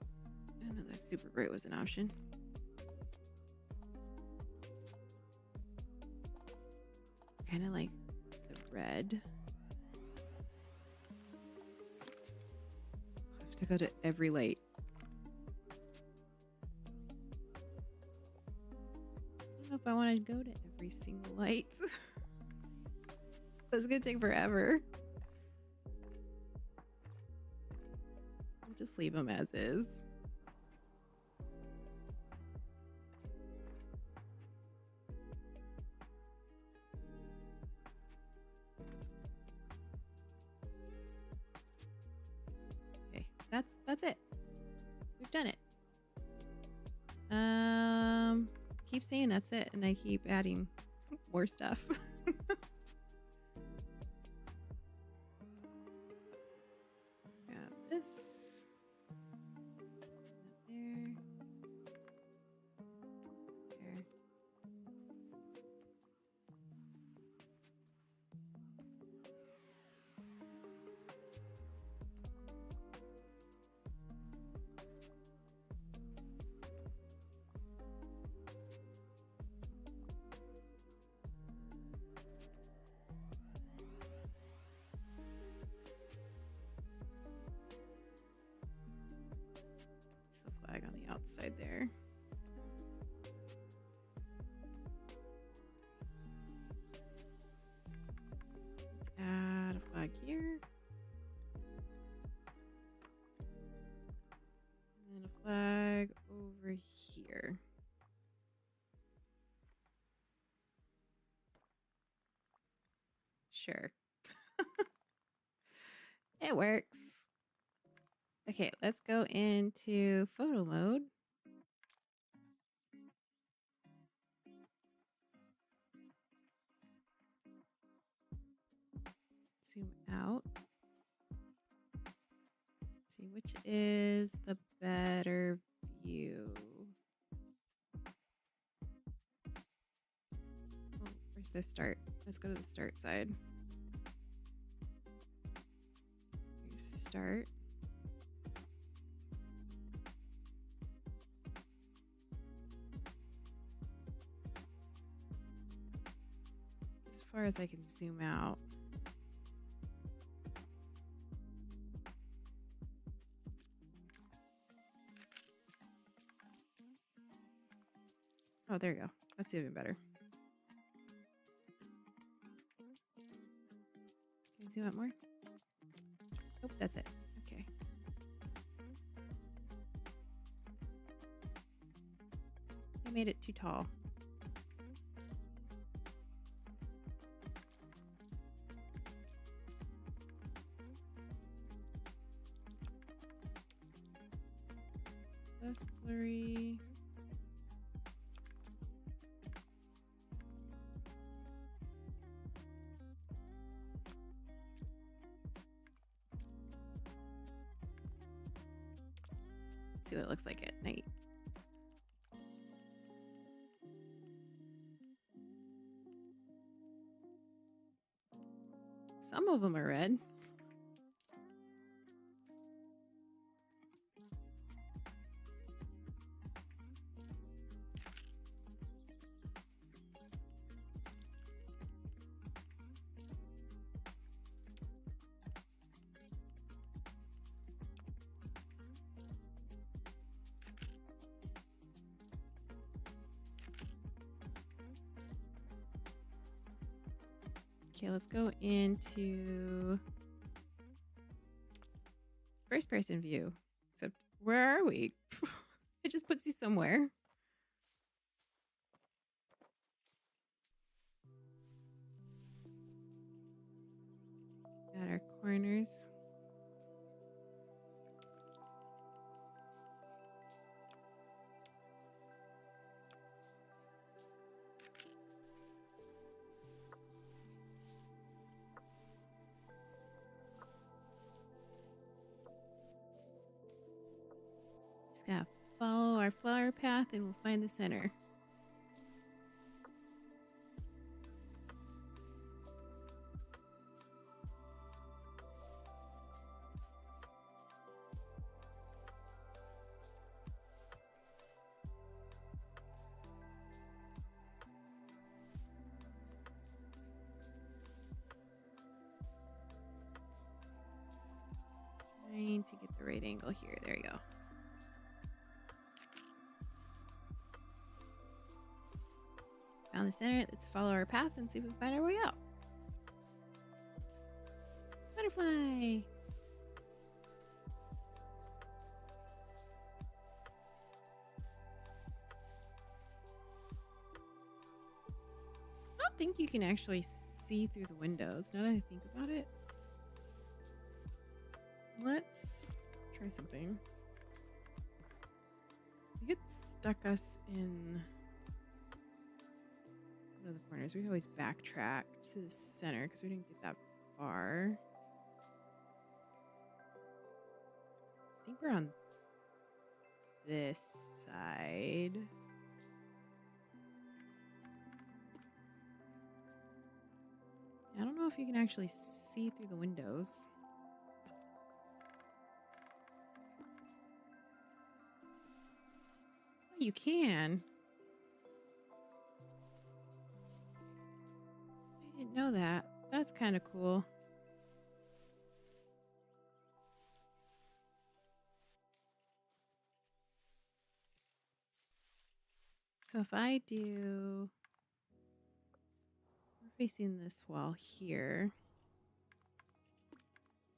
I didn't know that super bright was an option. Kind of like the red. I have to go to every light. I don't know if I want to go to every single light. That's gonna take forever. I'll just leave them as is. Okay, that's it. We've done it. Keep saying that's it, and I keep adding more stuff. Got this. There. There. It's the flag on the outside there. Let's add a flag here. And then a flag over here. Sure. It works. Okay, let's go into photo mode. Zoom out. See which is the better view. Oh, where's the start? Let's go to the start side. Start. As far as I can zoom out. Oh, there you go. That's even better. Can you zoom out more? Nope, that's it. Okay. I made it too tall. Less blurry. See what it looks like at night. Some of them are red. Okay, let's go into first person view. Except, where are we? It just puts you somewhere. Got our corners. Just gotta follow our flower path and we'll find the center. the right angle here. There you go. Found the center. Let's follow our path and see if we can find our way out. Butterfly. I don't think you can actually see through the windows, now that I think about it. Let's try something. I think it stuck us in one of the corners. We can always backtrack to the center because we didn't get that far. I think we're on this side. I don't know if you can actually see through the windows. Oh, you can. I didn't know that. That's kind of cool. So if I do, we're facing this wall here.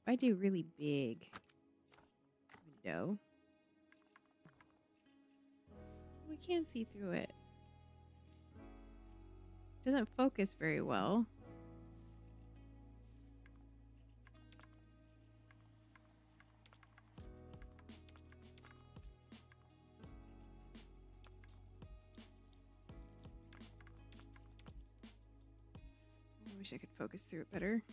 If I do really big window, we can't see through it. Doesn't focus very well. I wish I could focus through it better.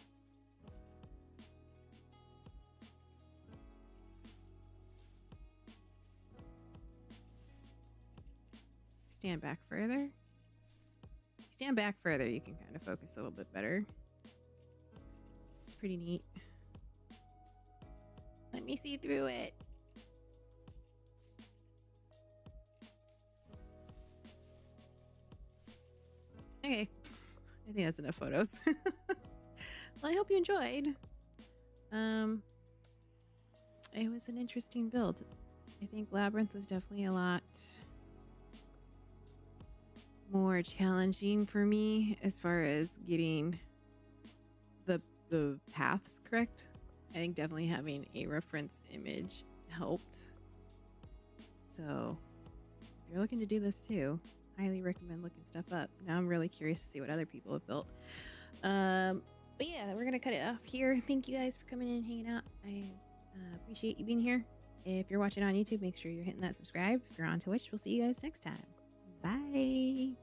Stand back further. Stand back further, you can kind of focus a little bit better. It's pretty neat. Let me see through it. Okay, I think that's enough photos. Well, I hope you enjoyed. It was an interesting build. I think Labyrinth was definitely a lot more challenging for me as far as getting the paths correct. I think definitely having a reference image helped. So if you're looking to do this too, highly recommend looking stuff up. Now I'm really curious to see what other people have built. But yeah, we're gonna cut it off here. Thank you guys for coming in and hanging out. I appreciate you being here. If you're watching on YouTube, make sure you're hitting that subscribe. If you're on Twitch, we'll see you guys next time. Bye.